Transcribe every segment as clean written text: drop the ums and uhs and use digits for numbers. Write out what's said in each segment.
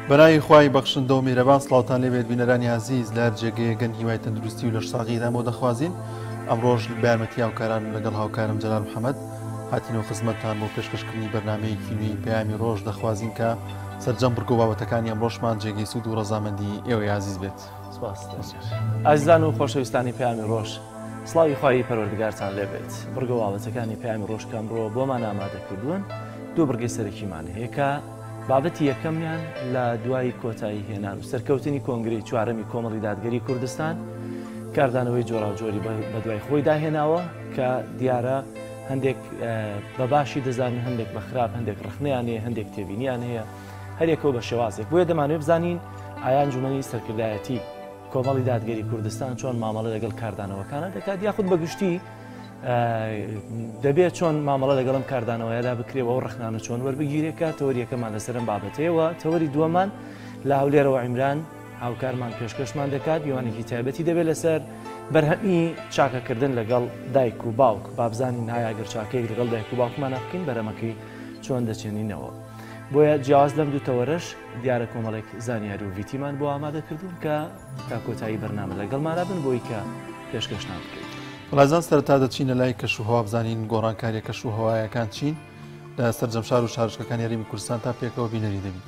بەناوی خوای بەخشندە و میهرەبان سڵاوتان لێبێت بینەرانی عزیز لە جێگەیە گەنگی وای تەندروستی و لە ساغیدا بۆ دەخوازین ئەمڕۆژ بارمەتی هاوکاران لەگەڵ هاوکارم جەلال محەممەد هاتینەوە خزمەتتان بۆ پێشکەشکردنی بەرنامەیەکی نوێی پەیامی ڕۆژ دەخوازین کە سەرجەم بڕگۆ بابەتەکانی ئەمڕۆژمان جێگەی سوود و ڕەزامەندی ئێوەی عزیز بێت. ئازیزان و خۆشەویستانی پەیامی ڕۆژ، سڵاوی خوای پەروەردگارتان لێبێت. بڕگۆ بابەتەکانی پەیامی ڕۆژ کەمڕۆ بۆمان ئامادەکردوون دوو بڕگەی سەرەکیمان هەیە کە بابەتی یەکەمیان لە دوای کۆتایی هێنان و سەرکەوتنی کۆنگرەی چوارەمی کۆمەڵی دادگەری کوردستان کاردانەوەی جۆراوجۆری بە دوای خۆی داهێناوە کە دیارە هەندێک بەباشی دەزانین، هەندێک بە خراپ، هەندێک ڕخنیان هەیە، هەندێک تێبینیان هەیە، هەرێکەوە بە شێوازێک. بۆیە دەمانوێت بزانین ئایا ئەنجومەنی سەرکردایەتی کۆمەڵی دادگەری کوردستان چۆن مامەڵە لەگەڵ کاردانەوەکانە دەکات، یاخود بەگشتی دەبێت چۆن مامەڵە لەگەڵم کاردانەوەیدا بکرێەوە و ڕخنانە چۆن وەربگیرێکە. تەوەریەکەمان لەسەرم بابەتەیەوە. تەوەری دووەمان لە هەولێرەوە عیمران هاوکارمان پێشکەشمان دەکات، میوانێکی تایبەتی دەبێت لەسەر بەرهەمی چاکەکردن لەگەڵ دایک و باوک. بابزانین هایاگەر چاکەیەک لەگەڵ دایک و باوکمانە بکەین بەرەمەکەی چۆن دەچێنینەوە. بۆیە جیاواز لەم دوو تەوەرەش دیارە کۆمەڵێک زانیاری و ڤیتیمان بۆ ئامادەکردوون کە تا کۆتایی بەرنامە لەگەڵمانە بن بۆی کە پێشکەشتان بکەیت. وڵازان سەرەتا دەچینە لای کەشوهەوا بزانین گۆڕانکاریە کەشوهەوایەکان چین لە سەرجەم شار و شارۆچکەکانی یاریمی کوردستان تا پێکەوە بینەری دەبین.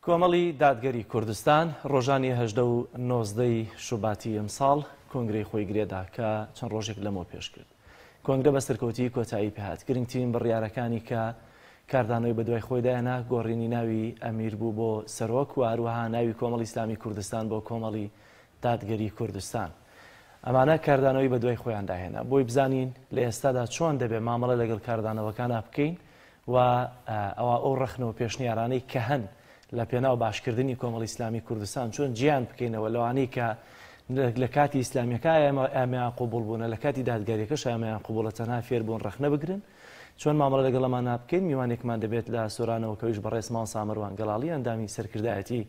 کۆمەڵی دادگەری کوردستان ڕۆژانی 18 و 19 شوباتی ئەمساڵ کۆنگرەی خۆی گرێدا کە چەند ڕۆژێک لەمەوە پێش کرد. کۆنگرە بە سەرکەوتی کۆتایی پێهات. گرنگترین بڕیارەکانی کە کاردانەوەی بە دوای خۆی دایەنا گۆڕینی ناوی ئەمیر بوو بۆ سەرۆک و هەروەها ناوی کۆمەڵی ئیسلامی کوردستان بۆ کۆمەڵی دادگەری کوردستان. ئەمانە کاردانەوەی بە دوای خۆیان داهێنا بۆی بزانین لە ئێستادا چۆن دەبێت مامەڵە لەگەڵ کاردانەوەکانە بکەین و ئەوە ئەو ڕەخنەوە پێشنیارانەی کە هەن لە پێناو باشکردنی کۆمەڵی ئیسلامی کوردستان چۆن گیان بکەینەوە لەوانەی کە لە کاتی ئیسلامیەکە ئەمیان قوبوڵ بوون لە کاتی دادگاریەکەش ئەمیان قوبوڵە تەنها فێر بوون ڕەخنە بگرن چۆن مامەڵە لەگەڵ ئەمانە بکەین. میوانێکمان دەبێت لە سۆرانەوە کەویش بەڕێز ماڵ سامەروان گەڵاڵی ئەندامی سەرکردایەتی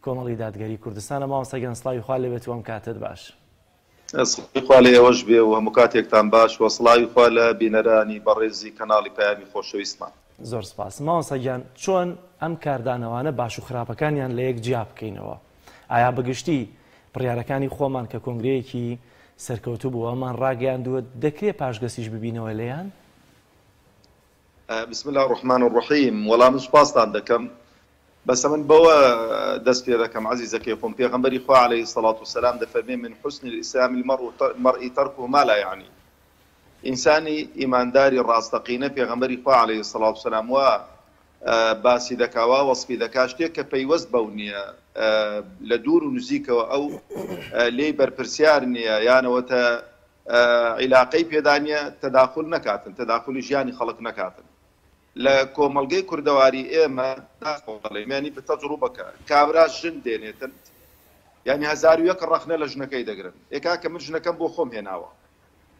کۆمەڵی دادگەری کوردستانە ماوەسەگەن سڵاوی خوا لێبێت و ئەم کاتت باش. خوا لە ئێوەش بێ و هەموو کاتێکتان باش و سڵاوی خوا لە بینەرانی بەڕێزی کەناڵی پەیامی خۆشەویستمان. زۆر سپاس. ماوەسەگیان چۆن ئەم کاردانەوانە باش و خراپەکانیان لە یەک جیا بکەینەوە؟ ئایا بەگشتی بڕیارەکانی خۆمان کە کۆنگرەیەکی سەرکەوتوو بوو ئەمان ڕاگەیاندووە دەکرێت پاشگەسیش ببینەوە لێیان؟ بسم الله الرحمن الرحیم. وەڵام سوپاستان دەکەم بەس من بەوە دەست پێ دەکەم عەزیزەکەی خۆم پێغەمبەری خوا عەلەیهی سەڵات وسەلام دەفەرمێ من حوسن الئیسلام المەرئی تەرکه ما لا یعنی. ئینسانی ئیمانداری ڕاستەقینە پێغەمبەری خوا عەلەیهی سەڵات وسەلام وا باسی دەکاوە وەسفی دەکا شتێک کە پەیوەست بەو نییە لە دوور و نزیکەوە ئەو لێی بەرپرسیار نییە یانەوەتە عیلاقەی پێدانیە تەداخل نەکاتن تەداخلی ژیانی خەڵک نەکاتن. لە کۆمەڵگەی کوردەواری ئێمە داخۆڵێمانی بە تەجروبەکە کابرا ژن دێنێتن یعنی 1001 ڕەخنە لە ژنەکەی دەگرن ئێکا کە من ژنەکەم بۆ خۆم هێناوە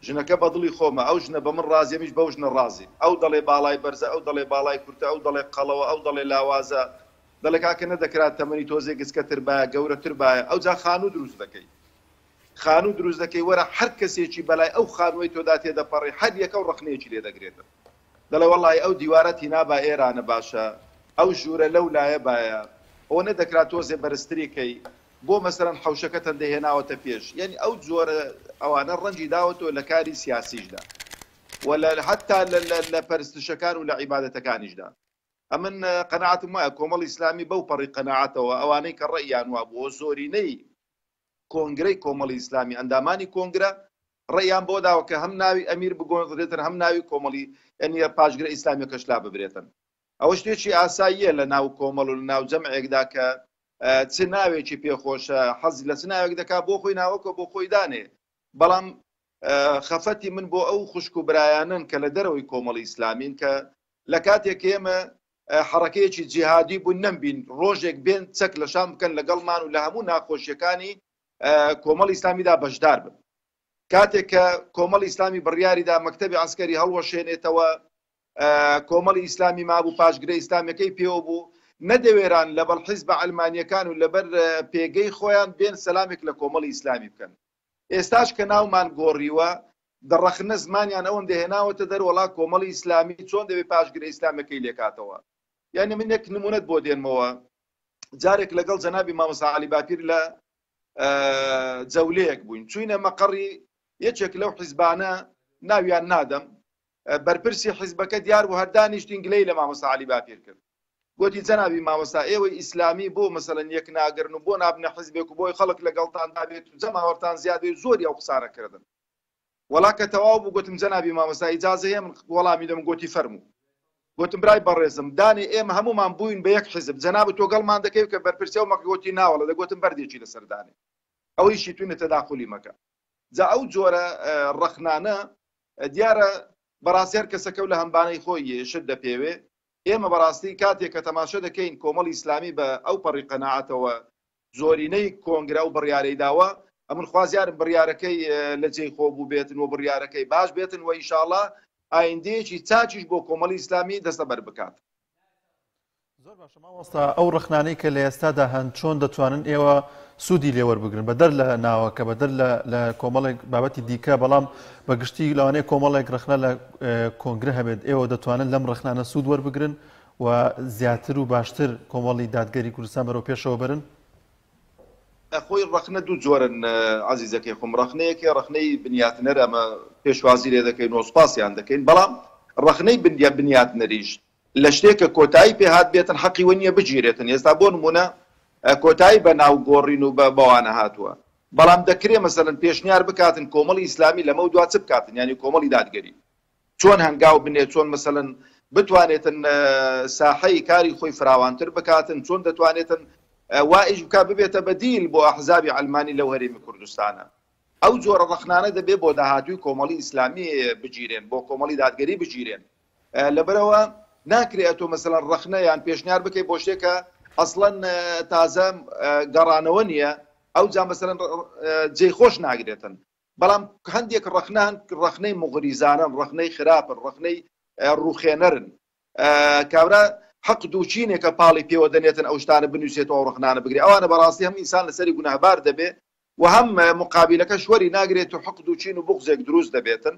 ژنەکە بە دڵی خۆمە ئەو ژنە بە من ڕازیەمیش بەو ژنە ڕازی ئەو دەڵێ باڵای بەرزە ئەو دەڵێ باڵای کورتە ئەو دەڵێ قەڵەوە ئەو دەڵێ لاوازە دەڵێ کاکە نەدەکرات تەمەنی تۆزێ گسکەتر باە گەورەتر باە ئەو جا خانوو دروست دەکەی خانوو دروست دەکەی وەرە هەر کەسێکی بەلای ئەو خانووی تۆدا تێدەپەڕی هەر یەکە و ڕەخنەیەکی لێ دەگرێتن دەڵێ وەڵی ئەو دیوارەتی نابا ئێرانە باشە ئەو ژوورە لەو لایە باە ئەوە نەدەکرات تۆزێ بەرزتریکەی بۆ مەسەرەن حەوشەکەتەن دەهێناوەتە پێش یعنی ئەو جۆرە ئەوانە ڕەنجی داوەتەوە لە کاری سیاسیشدا ولا حتا لە پەرستشەکان و لە عیبادەتەکانیشدا. ئەمن قەناعەتم وایە کۆمەڵی ئیسلامی بەو پەڕی قەناعەتەوە ئەوانەی کە ڕێیان وا بووە زۆرینەی کۆنگرەی کۆمەڵی ئیسلامی ئەندامانی کۆنگرە ڕێیان بۆ داوە کە هەم ناوی ئەمیر بگۆڕێتن هەم ناوی کۆمەڵی ئەنیە پاشگرە ئیسلامیەکەش لا ببرێتن. ئەوە شتێکی ئاساییە لە ناو کۆمەڵ و لە ناو جەمعێکدا کە چ ناوێکی پێخۆشە حەزی لە چ ناوێک دەکا بۆ خۆی ناوەکە بۆ خۆی دانێ بەڵام خەفەتی من بۆ ئەو خوشک و برایانن کە لە دەرەوەی کۆمەڵی ئیسلامین کە لە کاتێک ئێمە حرەکەیەکی جیهادی بوون نەمبین ڕۆژێک بێن چەک لە شام بکەن لەگەڵمان و لە هەموو ناخۆشیەکانی کۆمەڵی ئیسلامیدا بەشدار بن. کاتێک کە کۆمەڵی ئیسلامی بڕیاریدا مەکتەبی عەسکەری هەڵوەشێنێتەوە کۆمەڵی ئیسلامی مابوو پاشگرە ئیسلامیەکەی پێوە بوو نەدەوێران لەبەر حیزب ئەلمانیەکان و لەبەر پێگەی خۆیان بێن سەلامێک لە کۆمەڵی ئیسلامی بکەن. ئێستاش کە ناومان گۆڕیوە دەڕەخنە زمانیان ئەوەن دەهێناوەتە دەروەڵا کۆمەڵی ئیسلامی چۆن دەبێت پاشگرە ئیسلامیەکەی لێکاتەوە. یعنی من یەک نمونەت بۆ دێنمەوە جارێک لەگەڵ جەنابی مامۆستا عەلی باپیر لە جەولەیەک بووین چوینە مەقەڕی یەکێک لەو حیزبانە ناویان نادەم بەرپرسی حیزبەکە دیار بوو هەر دانیشتین گلەی لە مامۆستا عەلی باپیر کرد گوتی جەنابی مامۆستا ئێوەی ئیسلامی بۆ مەسەلەن یەک ناگرن و بۆ نابنە حیزبێک و بۆی خەڵک لەگەڵتان دابێت و جەماوەرتان زیاد بێت زۆری ئەو قسانەکردن وەڵا کە تەواو بوو گوتم جەنابی مامۆستا ئیجازە هەیە من وەڵامی دەم گوتی فەرموو گوتم برای بەڕێزم دانی ئێمە هەمومان بووین بە یەک حیزب جەناب تۆ گەڵمان دەکەی کە بەرپرسیە و مەکگوتی ناوەڵە دەگوتم بەردێکی لەسەردانێ ئەوەیشی توینە تەداخلی مەکە. جا ئەو جۆرە ڕەخنانە دیارە بەڕاستی هەر کەسەکە و لە هەمبانەی خۆی شت دەپێوێ ئێمە بەڕاستی کاتێک کە تەماشە دەکەین کۆمەڵی ئیسلامی بە ئەو پەڕی قەناعەتەوە زۆرینەی کۆنگرە و بڕیارەی داوە ئەمن خوازیارم بڕیارەکەی لە جێی خۆ بوو بێتن و بڕیارەکەی باش بێتن و ئینشاءڵڵا ئایندەیەکی چاچیش بۆ کۆمەڵی ئیسلامی دەستەبەر بکات. زۆر باشە مامۆستا ئەو ڕەخنانەی کە لە ئێستادا هەن چۆن دەتوانن ئێوە سوودی لێوەربگرن بەدەر لە ناوەکە بەدەر لە کۆمەڵێک بابەتی دیکە بەڵام بەگشتی لەوانەیە کۆمەڵێک ڕەخنە لە کۆنگرە هەبێت ئێوە دەتوانن لەم ڕەخنانە سوود وەربگرن و زیاتر و باشتر کۆمەڵی دادگەری کوردستان بەرەو پێشەوە برن؟ خۆی ڕەخنە دوو جۆرن عەزیزەکەی خۆم ڕەخنەیەکی ڕەخنەی بنیاتنەر ئەمە پێشوازی لێ دەکەین و سوپاسیان دەکەین بەڵام ڕەخنەی بنیاتنەریش لە شتێکە کۆتایی پێهات بێتن حەقی وە نییە بگیرێتن. ئێستا بۆ نمونە کۆتایی بە ناو گۆڕین و بەوانە هاتووە، بەڵام دەکرێت مەسەلەن پێشنیار بکاتن کۆمەڵی ئیسلامی لەمە و دوا چ بکاتن، ینی کۆمەڵی دادگەری چۆن هەنگاو بنێت، چۆن مەسەلەن بتوانێتن ساحەی کاری خۆی فراوانتر بکاتن، چۆن دەتوانێتن وائش بکات ببێتە بەدیل بۆ ئەحزابی ئەلمانی لەو هەرێمی کوردستانە. ئەو جۆرە ڕەخنانە دەبێ بۆ داهاتووی کۆمەڵی ئیسلامی بگیرێن، بۆ کۆمەڵی دادگەری بگیرێن. لەبەرەوە ناکرێت تۆ مەسەلەن ڕەخنە یان پێشنیار بکەی بۆ شتێکە ئەسڵەن تازە گەڕانەوە نییە، ئەو جا مەسەلەن جێی خۆش ناگرێتن. بەڵام هەندێک ڕەخنەی مغریزانن، ڕەخنەی خراپن، ڕەخنەی ڕوخێنەرن، کابرا حەق دووچینێکە پاڵی پێوە دەنێتن ئەو شتانە بنووسێتەوە ڕەخنانە بگرێت. ئەوانە بەڕاستی هەم ئینسان لەسەری گوناهبار دەبێ و هەم مقابلەکە شوەری ناگرێت و حەق دووچین و بغزێک دروست دەبێتن.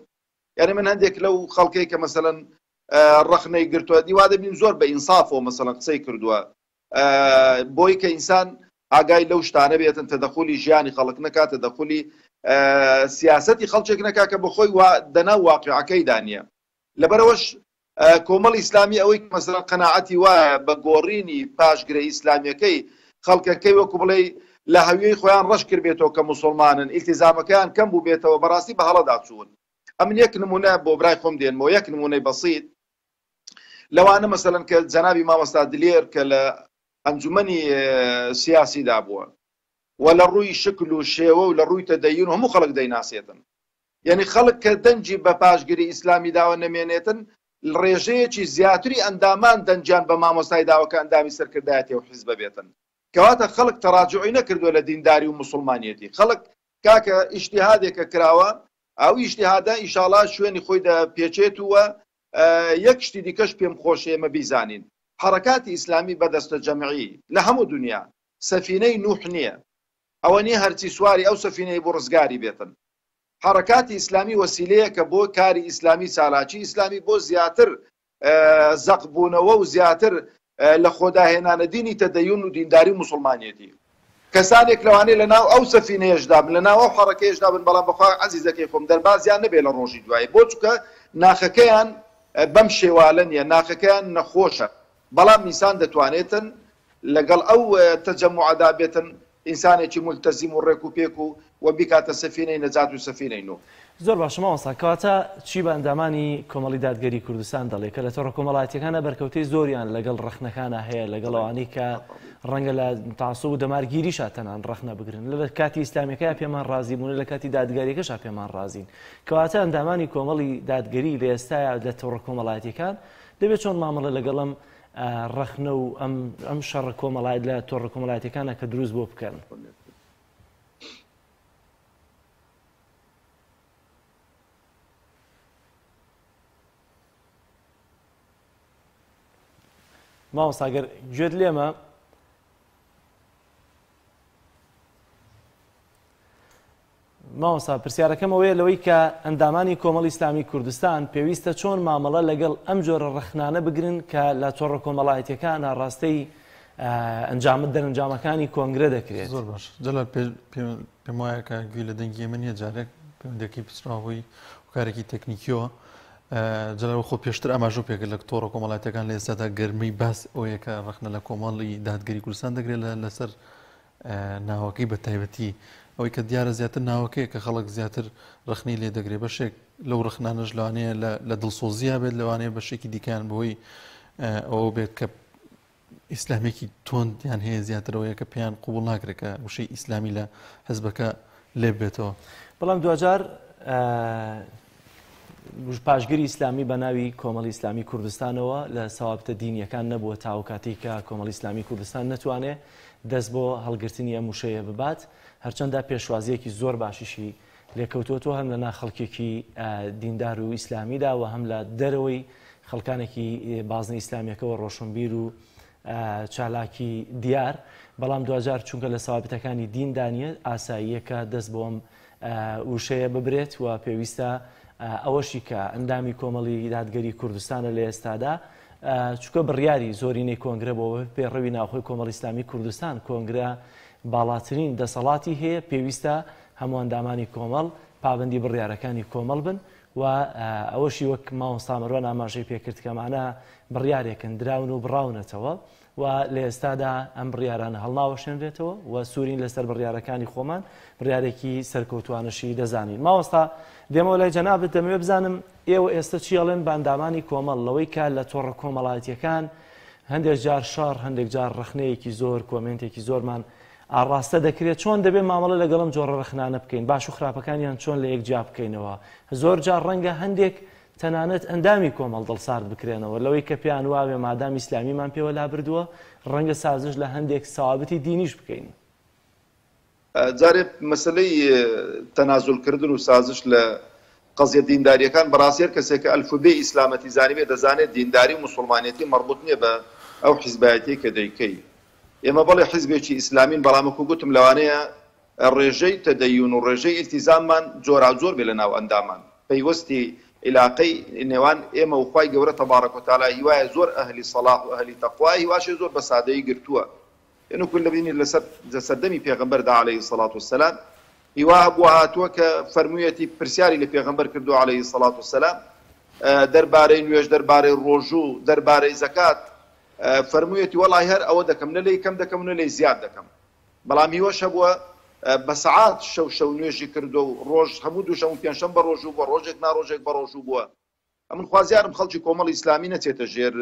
یعنی من هەندێک لەو خەڵکەی کە مەسەلەن ڕەخنەی گرتووە دیوا دەبین زۆر بە ئینسافەوە مەسەلەن قسەی کردووە، بۆی کە ئینسان ئاگای لەو شتانە بێتن، تەدەخولی ژیانی خەڵک نەکات، تەدەخولی سیاسەتی خەڵکێک نەکا کە بەخۆی دەنا واقعەکەی دانیە. لەبەرەوەش کۆمەڵ ئیسلامی ئەوەی مەسەلەن قەناعەتی وایە بە گۆڕینی پاشگرە ئیسلامیەکەی خەڵکەکەی وەکو بڵێ لە هەویەی خۆیان ڕەش کرد بێتەوە کە موسڵمانن، ئیلتیزامەکەیان کەم بوو بێتەوە، بەڕاستی بە هەڵەدا چوون. ئەمن یەک نمونە بۆ برای خۆم دێنمەوە، یەک نمونەی بەسیط لەوانە مەسەلەن کە جەنابی مامۆستا دلێر کە لە ئەنجومەنی سیاسیدا بووە و لە ڕووی شکل و شێوە و لە ڕووی تەدەین و هەموو خەڵک دەیناسێتن، یعنی خەڵک کە دەنجی بە پاشگیری ئیسلامی داوە نەمێنێتن، ڕێژەیەکی زیاتری ئەندامان دەنجیان بە مامۆستای داوەکە ئەندامی سەرکردایەتی و حیزب بێتن، کەواتە خەڵک تەڕاجعی نەکردووە لە دینداری و موسڵمانیەتی. خەڵک کاکە ئیجتیهادێکە کراوە، ئەو ئیجتیهادە ئینشاڵڵا شوێنی خۆی دەپێچێتوە. یەک شتی دیکەش پێم خۆش ئێمە بیزانین، حرەکاتی ئیسلامی بەدەستە جەمعی لە هەموو دنیا سەفینەی نوح نییە، ئەوە نییە هەرچی سواری ئەو سەفینەی بۆ ڕزگاری بێتن. حرەکاتی ئیسلامی وەسیلەیە کە بۆ کاری ئیسلامی، چالاکی ئیسلامی بۆ زیاتر زەقبوونەوە و زیاتر لە خۆداهێنانە دینی تەدەیون و دینداری موسڵمانیەتی. کەسانێک لەوانەیە لە ناو ئەو سەفینەیەشدا بن، لە ناو ئەو حرەکەیەشدا بن، بەڵام بەخوا عەزیزەکەی خۆم دەربازیان نەبێ لە ڕۆژی دوایی، بۆ چونکە ناخەکەیان بەم شێوالە نییە، ناخەکەیان نەخۆشە. بەڵام ئینسان دەتوانێتن لەگەڵ ئەو تەجەموعەدا بێتن ئینسانێکی مولتەزیم و ڕێک و پێک و بیکاتە سەفینەی نەجات و سەفینەی نو. زۆر باش مامۆستا، کەواتە چی بە ئەندامانی کۆمەڵی دادگەری کوردستان دەڵێ کە لە تۆڕە کۆمەڵایەتیەکانە بەرکەوتەی زۆریان لەگەڵ ڕەخنەکانە هەیە، لەگەڵ ئەوانەی کە ڕەنگە لە تاسوب و دەمارگیریشا تەنان ڕەخنە بگرن، لە کاتی ئیسلامیەکەیە پێمان ڕازی بوون، لە کاتی دادگاریەکەشا پێمان ڕازین. کەواتە ئەندامانی کۆمەڵی دادگەری لە ئێستاە لە تۆڕە کۆمەڵایەتیەکان دەبێت چۆن مامەڵە لەگەڵم ڕەخنە و ئەم شەڕە کۆمەڵایەت لە تۆڕە کۆمەڵایەتیەکانە کە دروست بۆ بکەن. مامۆستا گەر گوێت لێمە مامۆستا پرسیارەکەم ئەوەیە لەوەی کە ئەندامانی کۆمەڵی ئیسلامی کوردستان پێویستە چۆن مامەڵە لەگەڵ ئەم جۆرە ڕەخنانە بگرن کە لە تۆڕە کۆمەڵایەتیەکان ڕاستەی ئەنجامت دەرەنجامەکانی کۆنگرە دەکرێت. زۆر باش جەلال پێم وایە کە گوێ لە دەنگی من یە جارێک پەیوەندیەکەی پچراوەی وکارێکی تەکنیکیەوە جەلال خۆ پێشتر ئاماژوو پێکرد لە تۆڕە کۆمەڵایەتیەکان لە ئێستادا گەرمەی باس ئەوەیە کە ڕەخنە لە کۆمەڵی دادگەری کوردستان دەگرێت لەسەر ناوەکەی بە تایبەتی ئەوەی کە دیارە زیاتر ناوەکەیە کە خەڵک زیاتر ڕەخنەی لێ دەگرێت. بەشێک لەو ڕەخنانەش لەوانەیە لە دڵسۆزییا بێت، لەوانەیە بەشێکی دیکان بەهۆی ئەوە بێت کە ئیسلامێکی تۆندیان هەیە زیاترەوەیە کە پێیان قوبوڵ ناکرێت کە وشەی ئیسلامی لە حەزبەکە لێ بێتەوە. بەڵام دوجار پاشگیری ئیسلامی بە ناوی کۆمەڵی ئیسلامی کوردستانەوە لە سەوابتە دینیەکان نەبووە تاو کاتی کە کۆمەڵی ئیسلامی کوردستان نەتوانێت دەست بۆ هەڵگرتنی ئەم وشەیە ببات، هەرچەندە پێشوازیەکی زۆر باشیشی لێکەوتوەوە هەم لە ناخەڵکێکی دیندار و ئیسلامیدا و هەم لە دەرەوەی خەڵکانێکی بازنەی ئیسلامیەکەەوە ڕۆشنبیر و چالاکی دیار. بەڵام دوجار چونکە لە سەوابتەکانی دیندانیە ئاساییەکە دەست بۆم وشەیە ببرێت و پێویستە ئەوەشی کە ئەندامی کۆمەڵی دادگەری کوردستانە لە ئێستادا چونکە بڕیاری زۆرینەی کۆنگرە بۆ پێڕەوی ناوخۆی کۆمەڵی ئیسلامی کوردستان کۆنگرە باڵاترین دەسەڵاتی هەیە، پێویستە هەموو ئەندامانی کۆمەڵ پابەندی بڕیارەکانی کۆمەڵ بن و ئەوەشی وەک مامۆستا مەروان ئاماژەی پێکرد کەمانە بڕیارێکن دراون و بڕاونەتەوە و لە ئێستادا ئەم بڕیارانە هەڵناوەشێنرێتەوە و سوورین لەسەر بڕیارەکانی خۆمان بڕیارێکی سەرکەوتوانشی دەزانین. مامۆستا دێمەوە لای جەنابت دەمەوێت بزانم ئێوە ئێستا چیڵێن باندامانی کۆمەڵ لەوەی کە لە تۆڕە کۆمەڵایەتیەکان هەندێک جار شەڕ هەندێک جار ڕخنەیەکی زۆر کۆمنتێکی زۆرمان ئاڕاستە دەکرێت چۆن دەبێت مامەڵە لەگەڵم جۆڕە ڕخنانە بکەین باش و خراپەکانیان چۆن لە یەک جا بکەینەوە زۆر جار ڕەنگە هەندێک تەنانەت ئەندامی کۆمەڵ دڵسارد بکرێنەوە لەوەی کە پێیان واوێ مادام ئیسلامیمان پێوە لابردووە ڕەنگە سازش لە هەندێک سەوابەتی دینیش بکەین. جارێ مەسلەی تەنازولکردن و سازش لە قەزیە دینداریەکان بەڕاستی هەر کەسێک کە ئەلفوبێ ئیسلامەتی زانیبێ دەزانێت دینداری و موسڵمانێتی مەربوط نییە بە ئەو حیزبایەتی کە دەیکەی. ئێمە بەڵێ حیزبێکی ئیسلامین بەڵامەکو گوتم لەوانەیە ڕێژەی تەدەیون و ڕێژەی ئیلتیزاممان جۆراوجۆر بێ لە ناو ئەندامان پەیوەستی علاقەی نێوان ئێمە و خوای گەورە تەبارەک و تەعالا هیوایە زۆر ئەهلی سەڵاح و ئەهلی تەقوا هیواشێ زۆر بە سادەیی گرتووە. ئێنە کول لەبینی لە سەردەمی پێغەمبەردا عەلەیهی سەڵات وسەلام هیوا هەبووە هاتووە کە فەرموویەتی پرسیاری لە پێغەمبەر کردو عەلەیهی سەڵات وسەلام دەربارەی نوێژ دەربارەی ڕۆژوو دەربارەی زەکات فەرموویەتی وەڵای هەر ئەوە دەکەم نە لێی کەم دەکەم نە لێی زیاد دەکەم بەڵام هیوەش هەبووە بە سەعات شەو نوێژی کردو و ڕۆژ هەموو دووشەم و پێنجشەم بە ڕۆژوو بووە ڕۆژێک ناڕۆژێک بە ڕۆژوو بووە. ئەمن خوازیارم خەڵکی کۆمەڵی ئیسلامی نەچێتە ژێر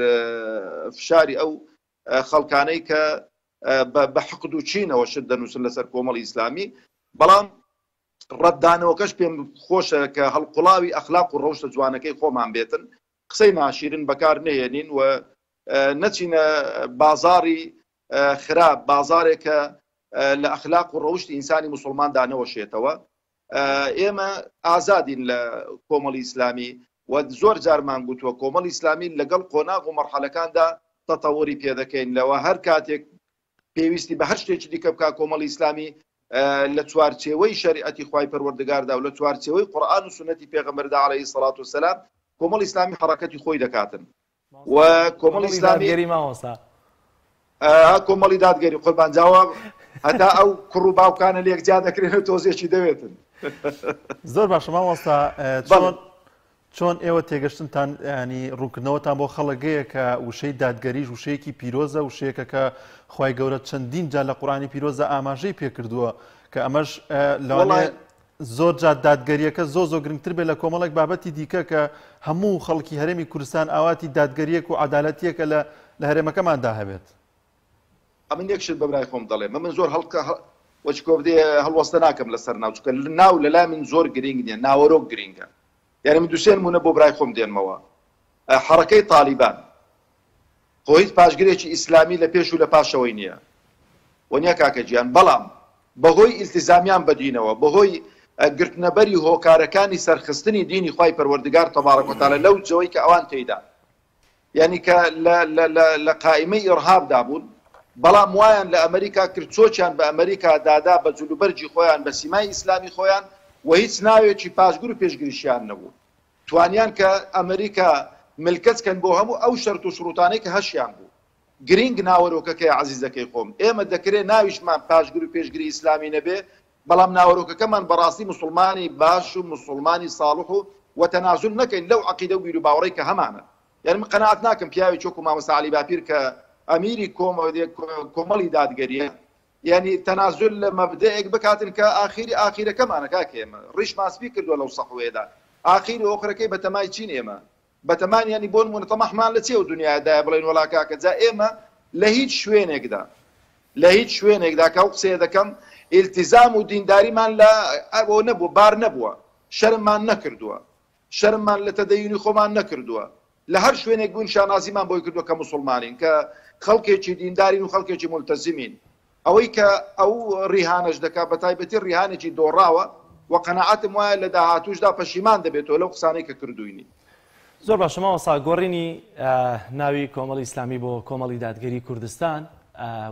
فشاری ئەو خەڵکانەی کە بە حقد و چینەوە شت دەنووسن لەسەر کۆمەڵی ئیسلامی بەڵام ڕەتدانەوەکەش پێم خۆشە کە هەڵقوڵاوی ئەخلاق و ڕەوشتە جوانەکەی خۆمان بێتن قسەی ناشیرن بەکار نهێنین و نەچینە بازاری خراپ بازارێکە لە ئەخلاق و ڕەوشتی ئینسانی موسڵمان دانەوەشێتەوە. ئێمە ئازادین لە کۆمەڵی ئیسلامی و زۆر جارمان گوتووە کۆمەڵی ئیسلامی لەگەڵ قۆناغ و مەرحەلەکاندا تەتەوری پێدەکەین لەوە هەر کاتێک پێویستی بە هەر شتێکی دیکە بکا کۆمەڵی ئیسلامی لە چوارچێوەی شەریعەتی خوای پەروەردگاردا و لە چوارچێوەی قورئان و سنەتی پێغەمبەردا عەلەیهی سەڵات وسەلام کۆمەڵی ئیسلامی حەرەکەتی خۆی دەکاتن و کۆمەڵی ئیسلامی کۆمەڵی دادگەری قوربان جاوە هەتا ئەو کوڕ و باوکانە لێکجا دەکرێنێت تۆزێکی دەوێتن. زۆر باشە مامۆستا چۆن ئێوە تێگەشتنتان ینی ڕوونکردنەوەتان بۆ خەڵکەیە کە وشەی دادگەریش وشەیەکی پیرۆزە وشەیەکە کە خوای گەورە چەندین جا لە قورئانی پیرۆزە ئاماژەی پێکردووە کە ئەمەش لەوانەیە زۆر جار دادگەریەکە زۆ گرنگتر بێت لە کۆمەڵێک بابەتی دیکە کە هەموو خەڵکی هەرێمی کوردستان ئاواتی دادگەریەک و عەدالەتیەکە لە هەرێمەکەماندا هەبێت. ئەمن یەکشت بەبرای خۆم دەڵێم من زۆر هەڵکە وەچکۆ بدێ هەڵوەستە ناکەم لەسەر ناو چکە ناو لەلای من زۆر گرنگ نییە ناوەرۆک گرنگە یعنی من دووسێن مونە بۆ برای خۆم دێنمەوە. حەرەکەی تالیبان خۆ هیچ پاشگرێکی ئیسلامی لە پێش و لە پاشەوەی نییە وەنیە کاکە گیان بەڵام بەهۆی ئیلتیزامیان بەدینەوە بەهۆی گرتنەبەری هۆکارەکانی سەرخستنی دینی خوای پەروەردگار تەبارەک و تەعالا لەو جەوەی کە ئەوان تێیدا یعنی کە لە قائمەی ئیرهابدا بوون بەڵام وایان لە ئەمریکا کرد چۆچیان بە ئەمریکا دادا بە جلوبەرجی خۆیان بە سیمای ئیسلامی خۆیان و هیچ ناوێکی پاشگر و پێشگریشیان نەبوو توانیان کە ئەمریکا ملکەتکەن بۆ هەموو ئەو شەرت و شروطانەی کە هەشیان بوو. گرنگ ناوەرۆکەکەی عەزیزەکەی خۆم ئێمە دەکرێت ناویشمان پاشگر و پێشگری ئیسلامی نەبێ بەڵام ناوەرۆکەکەمان بەڕاستی موسڵمانی باش و موسڵمانی ساڵح و تەنازل نەکەین لەو عەقیدە و بیر و باوەڕەی کە هەمانە. یعنی من قەناعەت ناکەم پیاوی چۆک و مامۆستا عەلی باپیر کە ئەمیری کۆمەڵی دادگەریە یعنی تەنازل لە مەبدەیەک بکاتن کە ئاخیرەکەمانە کاکە ئێمە ڕیش ماسپی کردووە لەو سەحوێدا ئاخیری ئۆخرەکەی بە تەمای چین ئێمە بە تەمان ینی بۆ نمونە تەمەحمان لە چێ و دنیادایە بڵێن وەڵا کاکە جا ئێمە لە هیچ شوێنێکدا کە ئەو قسەیە دەکەم ئیلتیزام و دینداریمان لە ئەوە نەبوو بار نەبووە شەرممان نەکردووە شەرممان لە تەدەیونی خۆمان نەکردووە لە هەر شوێنێک بوون شانازیمان بۆی کردووە کە موسڵمانین کە خەڵکێکی دیندارین و خەڵکێکی مولتەزمین ئەوەی کە ئەو ڕیهانەش دەکات بە تایبەتی ڕیهانێکی دۆڕاوە و قەناعەتم وایە لە داهاتووشدا پەشیمان دەبێتەوە لەو قسانەی کە کردوینی. زۆر باشە مامۆستا گۆڕینی ناوی کۆمەڵی ئیسلامی بۆ کۆمەڵی دادگەری کوردستان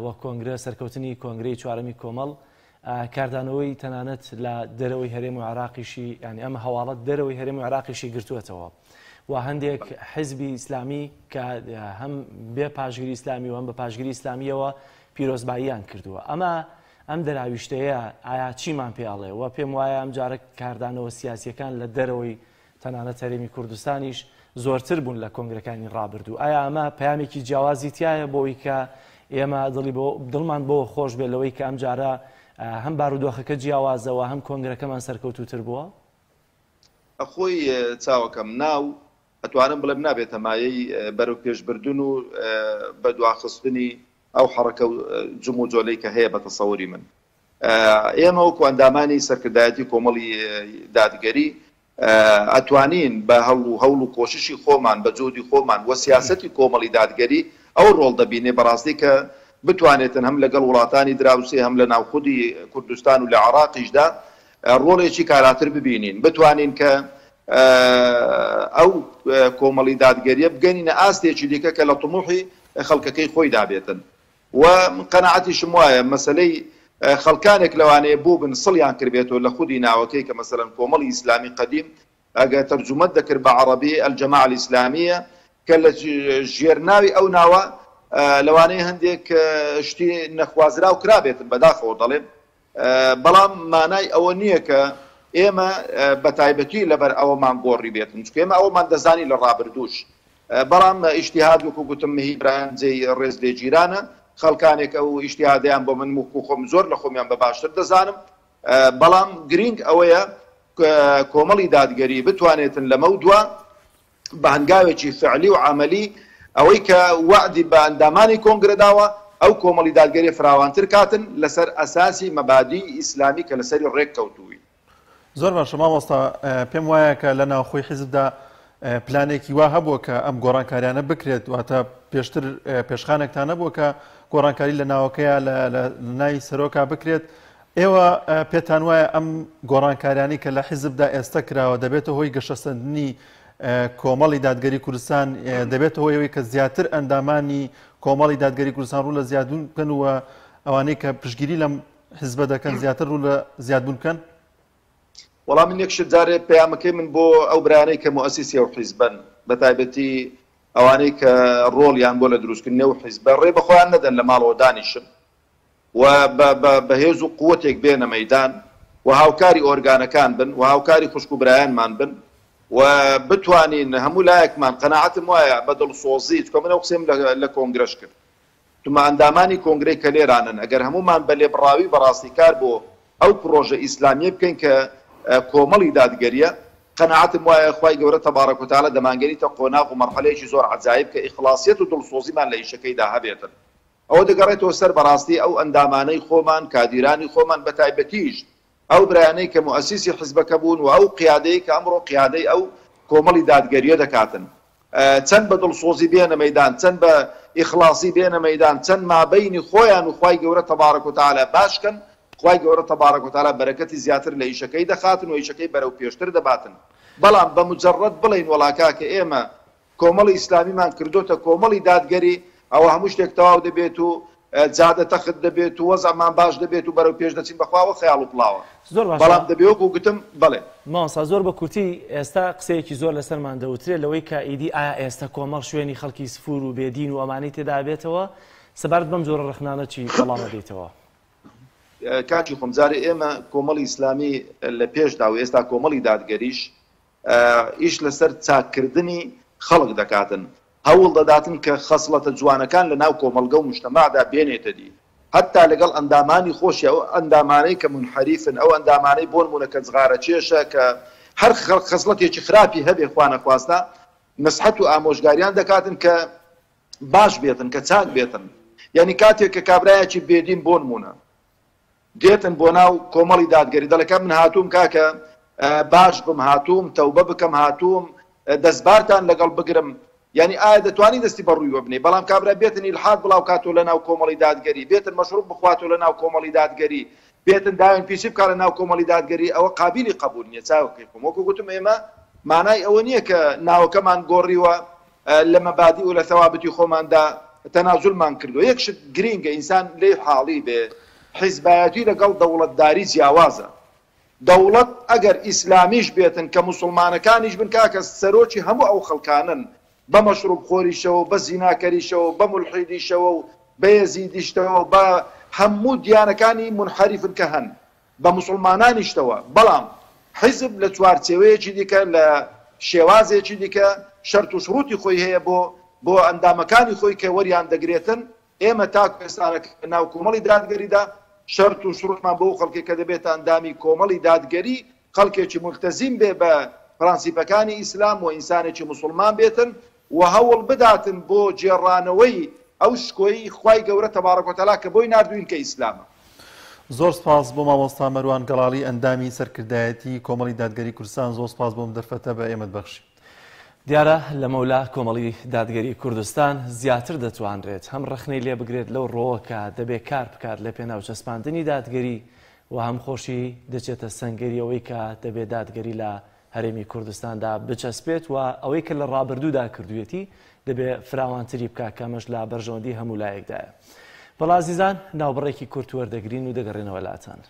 وە کۆنگرە سەرکەوتنی کۆنگرەی چوارەمی کۆمەڵ کاردانەوەی تەنانەت لە دەرەوەی هەرێم و عێراقیشی ینی ئەمە هەواڵەت دەرەوەی هەرێم و عێراقیشی گرتووەتەوە و هەندێک حیزبی ئیسلامی کە هەم بێ پاشگیری ئیسلامی و هەم بە پاشگیری ئیسلامیەوە پیرۆزباییان کردووە. ئەم دەراویشتەیە ئایا چیمان پێڵێ و پێم وایە ئەم جارە کاردانەوە سیاسیەکان لە دەرەوەی تەنانەت هەرێمی کوردستانیش زۆرتر بوون لە کۆنگرەکانی ڕابردوو. ئایا ئەمە پەیامێکی جیاوازی تایە بۆەوەی کە ئێمە دڵمان بۆ خۆش بێت لەوەی کە ئەم جارە هەم بارودۆخەکە جیاوازەوە هەم کۆنگرەکەمان سەرکەوتوتر بووە؟ ئەخۆی چاوەکەم ناو ئەتوانم بڵێم نابێتە مایەی بەرەو پێشبردن و بە دواخستنی ئەو حرەکە و جم و جۆلەی کە هەیە بە تەسەووری من. ئێمە وەکو ئەندامانی سەرکردایەتی کۆمەڵی دادگەری ئەتوانین بە هەوڵ و کۆششی خۆمان بە جۆدی خۆمان وە سیاسەتی کۆمەڵی دادگەری ئەو ڕۆڵ دەبینێ بەڕاستی کە بتوانێتن هەم لەگەڵ وڵاتانی دراوسێ هەم لە ناوخودی کوردستان و لە عێراقیشدا ڕۆڵێکی کاراتر ببینین، بتوانین کە ئەو کۆمەڵی دادگەریە بگەنینە ئاستێکی دیکە کە لە تموحی خەڵکەکەی خۆی دابێتن. و قەناعەتیشم وایە مەسەلەی خەڵکانێک لەوانەیە بوو بن سڵیان کردبێتەوە لە خودی ناوەکەی کە مەسەلەن کۆمەڵی ئیسلامی قەدیم ئەگە تەرجومەت دەکرد بە عەرەبی ئەلجەماعە الئیسلامیە کە لە ژێرناوی ئەو ناوە لەوانەیە هەندێک شتی نەخوازرا و کرابێتن بەداخەوە دەڵێن، بەڵام مانای ئەوە نییە کە ئێمە بە تایبەتی لەبەر ئەوەمان گۆڕی بێتن، چونکە ئێمە ئەوەمان دەزانی لە ڕابردووش. بەڵام ئیجتیهاد وەکو گوتم مهیبران جێی ڕێز لێگیرانە، خەڵکانێک ئەو ئیجتیهادیان بۆ من وەکو خۆم زۆر لە خۆمیان بە باشتر دەزانم، بەڵام گرنگ ئەوەیە کۆمەڵی دادگەری بتوانێتن لەمە دووە بە هەنگاوێکی فعلی و عملی ئەوەی کە وعدی بە ئەندامانی کۆنگرەداوە ئەو کۆمەڵی دادگەری فراوانتر کاتن لەسەر ئەساسی مەبادی ئیسلامی کە لەسەری ڕێک کەوتووی. زۆر باشە مامۆستا، پێم وایە کە لە ناوخۆی حیزبدا پلانێکی وا هەبووە کە ئەم گۆڕانکاریانە بکرێت، واتە پێشتر پێشخانێکتان نەبووە کە گۆڕانکاری لە ناوەکەیە لە نای سەرۆکا بکرێت. ئێوە پێتان وایە ئەم گۆڕانکاریانی کە لە حیزبدا ئێستا کراوە دەبێتە هۆی گەشەسەندنی کۆمەڵی دادگەری کوردستان، دەبێتە هۆی ئەوەی کە زیاتر ئەندامانی کۆمەڵی دادگەری کوردستان ڕوو لە زیادبوون بکەن و ئەوانەی کە پشتگیری لەم حیزبە دەکەن زیاتر ڕوو لە زیادبوون بکەن؟ وەڵام من یەکشت جارێ پەیامەکەی من بۆ ئەو برانەی کە مؤسیسی ئەو حیزبن بە تایبەتی ئەوانەی کە ڕۆڵیان بۆ لە دروستکردنی ئەو حیزبە ڕێ بەخۆیان نەدەن لە ماڵەوە دانیشن و بەهێز و قووەتێک بێنە مەیدان و هاوکاری ئۆرگانەکان بن و هاوکاری خوشک و برایانمان بن و بتوانین هەموو لایەکمان قەناعەتم وایە بە دڵسۆزی، چکە من ئەو قسەم لە کۆنگرەش کرد، تومە ئەندامانی کۆنگرەی کە لێرانن ئەگەر هەمومان بە لێبڕاوی بەڕاستیکار بۆ ئەو پرۆژە ئیسلامیە بکەین کە کۆمەڵی دادگەریە، قەناعەتم وایە خوای گەورە تەبارەک و تەعالا دەمانگەریتە قۆناغ و مەرحەلەیەکی زۆر عەجایب کە ئیخلاصیەت و دڵسۆزیمان لە ئیشەکەیدا هەبێتن. ئەوە دەگەڕێتەوە سەر بەڕاستی ئەو ئەندامانەی خۆمان، کادیرانی خۆمان بە تایبەتیش ئەو برایانەی کە مؤسیسی حیزبەکە بوون و ئەو قیادەی کە ئەمڕۆ قیادەی ئەو کۆمەڵی دادگەریە دەکاتن، چەند بە دڵسۆزی بێنە مەیدان، چەند بە ئیخلاصی بێنە مەیدان، چەند مابەینی خۆیان و خوای گەورە تەبارەک و تەعالا باشکەن، خوای گەورە تەبارەک و تەعالا بەرەکەتی زیاتر لە ئیشەکەی دەخاتن و ئیشەکەی بەرەو پێشتر دەباتن. بەڵام بە مجەڕەد بڵین وەڵاکا کە ئێمە کۆمەڵی ئیسلامیمان کردوتە کۆمەڵی دادگەری، ئەوە هەموو شتێک تەواو دەبێت و جادە تەخت دەبێت و وەزعمان باش دەبێت و بەرەو پێش دەچین بەخواوە خەیاڵ و پڵاوە. بەڵام دەبێت وەکو گوتم بڵێ مامۆستا زۆر بە کورتی ئێستا قسەیەکی زۆر لەسەرمان دەوترێت لەوەی کە ئیدی ئایا ئێستا کۆمەڵ شوێنی خەڵکی سفور و بێدین و ئەمانەی تێدا بێتەوە، سەبارەت بەم جۆرە ڕخنانە چی وەڵامە دێتەوە؟ کاکی خۆمجارێ ئێمە کۆمەڵی ئیسلامی لە پێشدا و ئێستا کۆمەڵی دادگەریش ئیش لەسەر چاککردنی خەڵک دەکاتن، هەوڵ دەداتن کە خەسڵەتە جوانەکان لە ناو کۆمەلگە و مجتەماعدا بێنێتە دی، حتا لەگەڵ ئەندامانی خۆشی ئەو ئەندامانەی کە منحەریفن، ئەو ئەندامانەی بۆ نمونە کە جغارە چێشە کە هەر خەسڵەتێکی خراپی هەبێ خوا نەخواستا نەسحەت و ئامۆژگاریان دەکاتن کە باش بێتن، کە چاک بێتن. یعنی کاتێک کە کابرایەکی بێدین بۆ نمونە دێتن بۆ ناو کۆمەڵی دادگەری دەڵێکە من هاتووم کاکە باش بم، هاتووم تەوبە بکەم، هاتووم دەستبارتان لەگەڵ بگرم، یعنی ئایا دەتوانی دەستی بەڕووی ببنێ، بەڵام کابرا بێتن ئیلحاد بڵاو کاتۆ لە ناو کۆمەڵی دادگەری، بێتن مەشروب بخواتۆ لە ناو کۆمەڵی دادگەری، بێتن داوێن پیسی بکات لە ناو کۆمەڵی دادگەری، ئەوە قابلی قبول نییە. چاوەکەی خۆم وەکو گوتم ئێمە مانای ئەوە نییە کە ناوەکەمان گۆڕیوە لە مەبادی و لە ثەوابەتی خۆماندا تەنازولمان کردو. یەکشت گرینگە ئینسان لێ حاڵی بێ حیزبایەتی لەگەڵ دەوڵەتداری جیاوازە. دەوڵەت ئەگەر ئیسلامیش بێتن کە موسڵمانەکانیش بن کاکە سەرۆکی هەموو ئەو خەڵکانن، بە مەشروب خۆریشەوە، بە زیناکەریشەوە، بە مولحیدیشەوە و بە یەزیدیشتەوە، بە هەموو دیانەکانی منحەریفن کە هەن، بە موسڵمانانیشتەوە. بەڵام حیزب لە چوارچێوەیەکی دیکە لە شێوازێکی دیکە شەرت و شروعی خۆی هەیە بۆ ئەندامەکانی خۆی کە وەریان دەگرێتن. ئێمە تاکو ئێستانەکە ناو کۆمەڵی دادگەریدا شەرت و شروعمان بۆ خەڵکی کە دەبێت ئەندامی کۆمەڵی دادگەری خەڵکێکی ملتەزیم بێ بە پرانسیپەکانی ئیسلام و ئینسانێکی مسلمان بێتن و هەوڵ بداتن بۆ جێڕانەوەی ئەو شکۆیی خوای گەورە تەبارەک و تەعالا کە بۆی نردوین کە ئیسلامە. زۆر سپاس بۆ مامۆستا مەروان گەڵاڵی ئەندامی سەرکردایەتی کۆمەڵی دادگەری کوردستان. زۆر سپاس بۆم دەرفەتە بە ئێمەت بەخشی. دیارە لە مەولا کۆمەڵی دادگەری کوردستان زیاتر دەتوانرێت هەم ڕخنەی لێ بگرێت لەو ڕۆوەکە دەبێت کار بکات لە پێناو چەسپاندنی دادگەری و هەم خۆشی دەچێتە سەنگەریەوەی کە دەبێت دادگەری لە هەرێمی کوردستاندا بچەسپێت و ئەوەی کە لە ڕابردوودا کردوێتی دەبێت فراوانتری بکات کەمەش لە بەرژەوەندی هەموو لایەکدایە. بەڵام عزیزان ناوبڕێکی کورت وەردەگرین و دەگەڕێنەوە لاتان.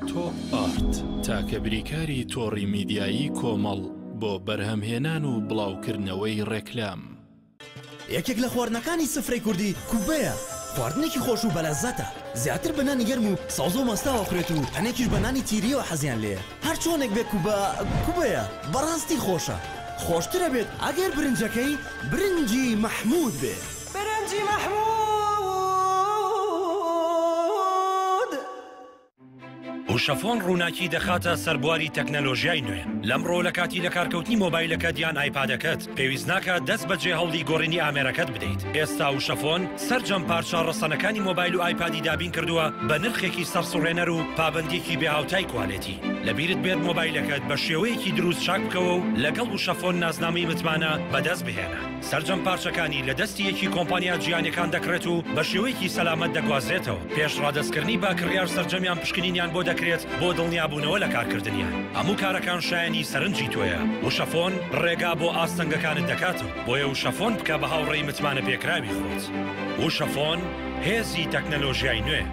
تۆپ ئارت تاکە بریکاری تۆڕی میدیایی کۆمەڵ بۆ بەرهەمهێنان و بڵاوکردنەوەی ڕێکلام. یەکێک لە خواردنەکانی سفرەی کوردی کوبەیە. خواردنێکی خۆش و بەلەزەتە. زیاتر بە نانی گەرم و ساوز و مەستاوە خوێت و هەنێکیش بە نانی تیریەوە حەزیان لێیە. هەر چۆنێک بێ کوبەیە بەڕاستی خۆشە. خۆشترە بێت ئەگەر برنجەکەی برنجی مەحموود بێ. برنجی مەحموود! وشەفۆن ڕووناکی دەخاتە سەربواری تەکنەلۆژیای نوێ. لەمڕۆ لە کاتی لە کارکەوتنی مۆبایلەکەت یان ئایپادەکەت پێویست ناکە دەست بەجێ هەڵی گۆڕینی ئامێرەکەت بدەیت. ئێستا وشەفۆن سەرجەم پارچە ڕەسەنەکانی مۆبایل و ئایپادی دابین کردووە بە نرخێکی سەرسوڕێنەر و پابندێکی بێهاوتای کوالێتی. لەبیرت بێت مۆبایلەکەت بە شێوەیەکی دروست چاک بکەوە و لەگەڵ وشەفۆن نازنامەی متمانە بەدەست بهێنە. سەرجەم پارچەکانی لە دەستی یەکی کۆمپانیا جیهانیەکان دەکرێت و بە شێوەیەکی سەلامەت دەگوازرێتەوە. پێش ڕادەستکردنی با کڕیار سەرجەمیان پشکنینیان بۆ دەکرێت بۆ دڵنیابوونەوە لە کارکردنیان. هەموو کارەکان شایانی سەرنجی تۆیە. وشەفۆن ڕێگا بۆ ئاستەنگەکانت دەکاتەوە. بۆیە وشەفۆن بکە بە هاوڕێی متمانە پێکراوی خۆت. وشەفۆن هێزی تەکنەلۆژیای نوێ.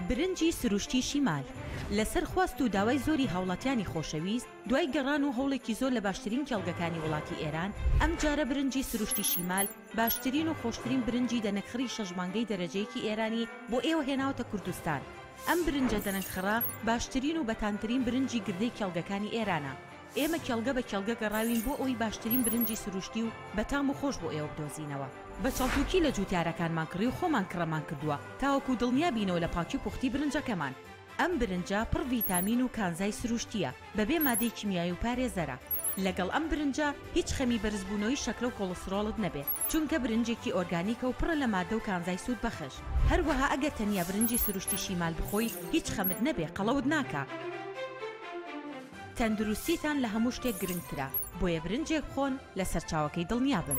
برنجی سروشتی شیمال لەسەر خواست و داوای زۆری هاوڵاتیانی خۆشەویست دوای گەڕان و هەوڵێکی زۆر لە باشترین کێڵگەکانی وڵاتی ئێران ئەم جارە برنجی سروشتی شیمال باشترین و خۆشترین برنجی دەنەکخڕی شەژمانگەی دەرەجەیەکی ئێرانی بۆ ئێوە هێناوتە کوردستان. ئەم برنجە دەنەکخڕا باشترین و بەتانترین برنجی گردەی کێڵگەکانی ئێرانە. ئێمە کێڵگە بە کێڵگە گەڕاوین بۆ ئەوی باشترین برنجی سروشتی و بەتام و خۆش بۆ ئێوە بدۆزینەوە. بە چاڵتوکی لە جوتیارەکانمان کڕی و خۆمان کڕەمان کردووە تاوەکو دڵنیا بینەوە لە پاکی و پوختی برنجەکەمان. ئەم برنجە پڕ ڤیتامین و کانزای سروشتیە بەبێ مادەی کیمیایی و پارێزەرە. لەگەڵ ئەم برنجە هیچ خەمی بەرزبوونەوەی شەکرە و کۆڵەسترۆڵت نەبێت چونکە برنجێکی ئۆرگانیکە و پڕە لە مادە و کانزای سوود بەخش. هەروەها ئەگەر تەنیا برنجی سروشتی شیمال بخۆی هیچ خەمت نەبێ قەڵەوت ناکە. تەندروستیتان لە هەموو شتێک گرنگترە بۆیە برنجێک بخۆن لە سەرچاوەکەی دڵنیا بن.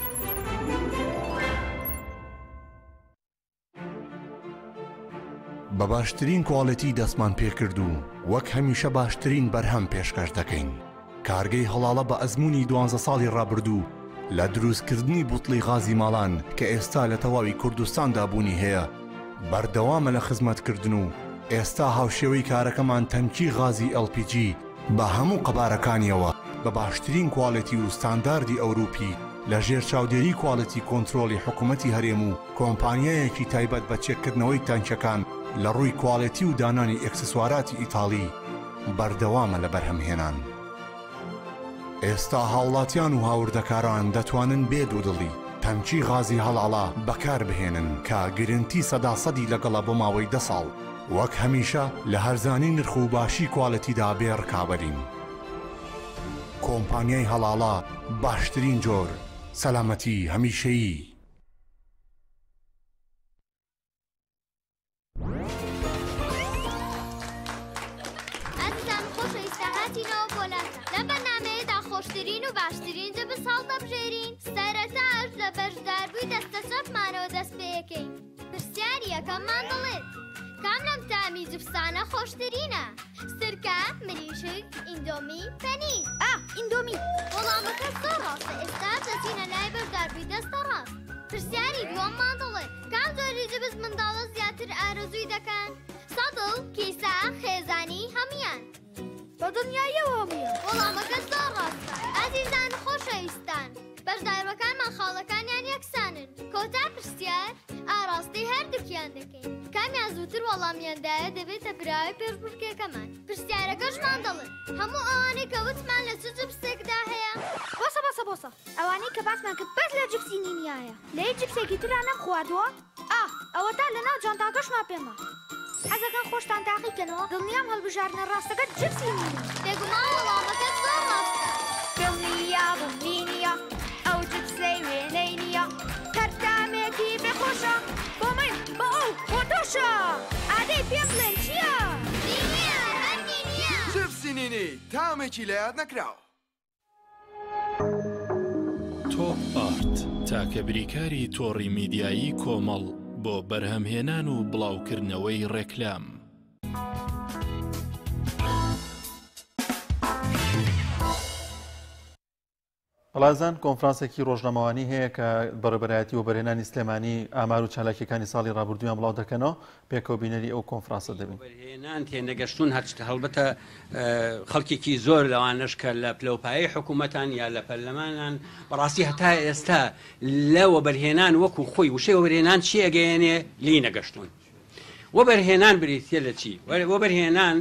بە باشترین کواڵەتی دەستمان پێکرد و وەک هەمیشە باشترین بەرهەم پێشکەش دەکەین. کارگەی هەڵاڵە بە ئەزمموی 12 ساڵی ڕابردوو لە دروستکردنی بوتڵی غازی ماڵان کە ئێستا لە تەواوی کوردستاندا بوونی هەیە بەردەوامە لە خزمەتکردن و ئێستا هاوشێوەی کارەکەمان تەمکی غازی LPG بە هەموو قەبارەکانیەوە بە باشترین کواڵەتی و ستانداردی ئەوروپی لە ژێر چاودێری کواڵەتی کۆنتترۆلی حکوومەتی هەرێم و کۆمپانیایەکی تایبەت بە چێککردنەوەی تانچەکان لە ڕووی کواڵەتی و دانانی ئەکسسواراتی ئیتاڵی بەردەوامە لە بەرهەمهێنان. ئێستا هاوڵاتیان و هاوردەکاران دەتوانن بێ دوودڵی تەمکی غازی هەڵاڵا بەکار بهێنن کە گرنتی سەداسەدی لەگەڵە بۆ ماوەی 10 ساڵ وەک هەمیشە لە هەرزانی نرخ و باشی کواڵەتیدا بێڕکابەرین. کۆمپانیای هەڵاڵا باشترین جۆر سەلامەتی هەمیشەیی. خۆشترین و باشترین جە بساڵ دەبژێرین سەرەتاش لە بەشداربووی دەستە چەپمانەوە دەست پێەکەین. پرسیاری یەکەممان دەڵێت کام لەم تامی جوفسانە خۆشترینە؟ سرکە، مریشک، ئیندۆمی، پەنیر. ئیندۆمی. وەڵامەکە زۆر ڕاستە. ئێستا دەچینە لای بەشداربووی دەستە ڕاست. پرسیاری دووەممان دەڵێت کام جۆری جبس منداڵە زیاتر ئارەزووی دەکەن؟ سەدڵ، کیسە، خێزانی هەمویان. بە دنیایەوە هەمویان. وەڵامەکە زۆر ڕاستە. ئازیزان خۆشەویستان، بەشداربەکانمان خاڵەکانیان یەکسانن. کۆتا پرسیار ئاڕاستی هەردووکیان دەکەین. کامیان زووتر وەڵامیاندایە دەبێتە براوی پێشبڕکێکەمان پرسیارەکەشمان دەڵێن هەموو ئەوانەی کە وتمان لە چ جبسێکدا هەیە بۆسە ئەوانەی کە باسمان کرد بەس لە جبسی نینیایە لە هیچ جبسێکی تران نەم خواردووە ئەوە تا لەناو جانتاکەشمان پێما حەزەکەن خۆشتان تاقیکەنەوە دڵنیام هەڵبژاردنە ڕاستەکە جبسی نینی بێگومان وەڵامەکە زۆر ڕاستە دڵنیە ئەو جبسەی وێنەی نییە کەرتامێکی بێخۆشە بۆ من بۆ ئەو بۆ تۆشە ئادەی پێم بڵێن چییە؟ جبسی نینی تامێکی لە یاد نەکراوە تۆپ ئارت تاکە بریکاری تۆڕی میدیایی کۆمەڵ بۆ بەرهەمهێنان و بڵاوکردنەوەی ڕێکلام. بەڵازان کۆنفرانسێکی ڕۆژنامەوانی هەیە کە بەڕێبەرایەتی و بەرهێنانی سلێمانی ئامار و چالاکیەکانی ساڵی ڕابردوویان بڵاو دەکەنەوە پێکەوەبینەری ئەو کۆنفرانسە دەبین. بەرهێنان تێنەگەشتون هەرچکە هەڵبەتە خەڵکێکی زۆر لەوانەش کە لە پلەپایی حکوومەتان یا لە پەرلەمانان بەڕاستی هەتا ئێستا لەوە بەرهێنان وەکو خۆی وشەی بەرهێنان چی ئەگەیەنێ لی نەگەشتون. وە بەرهێنان بریتە لە چی؟ وە بەرهێنان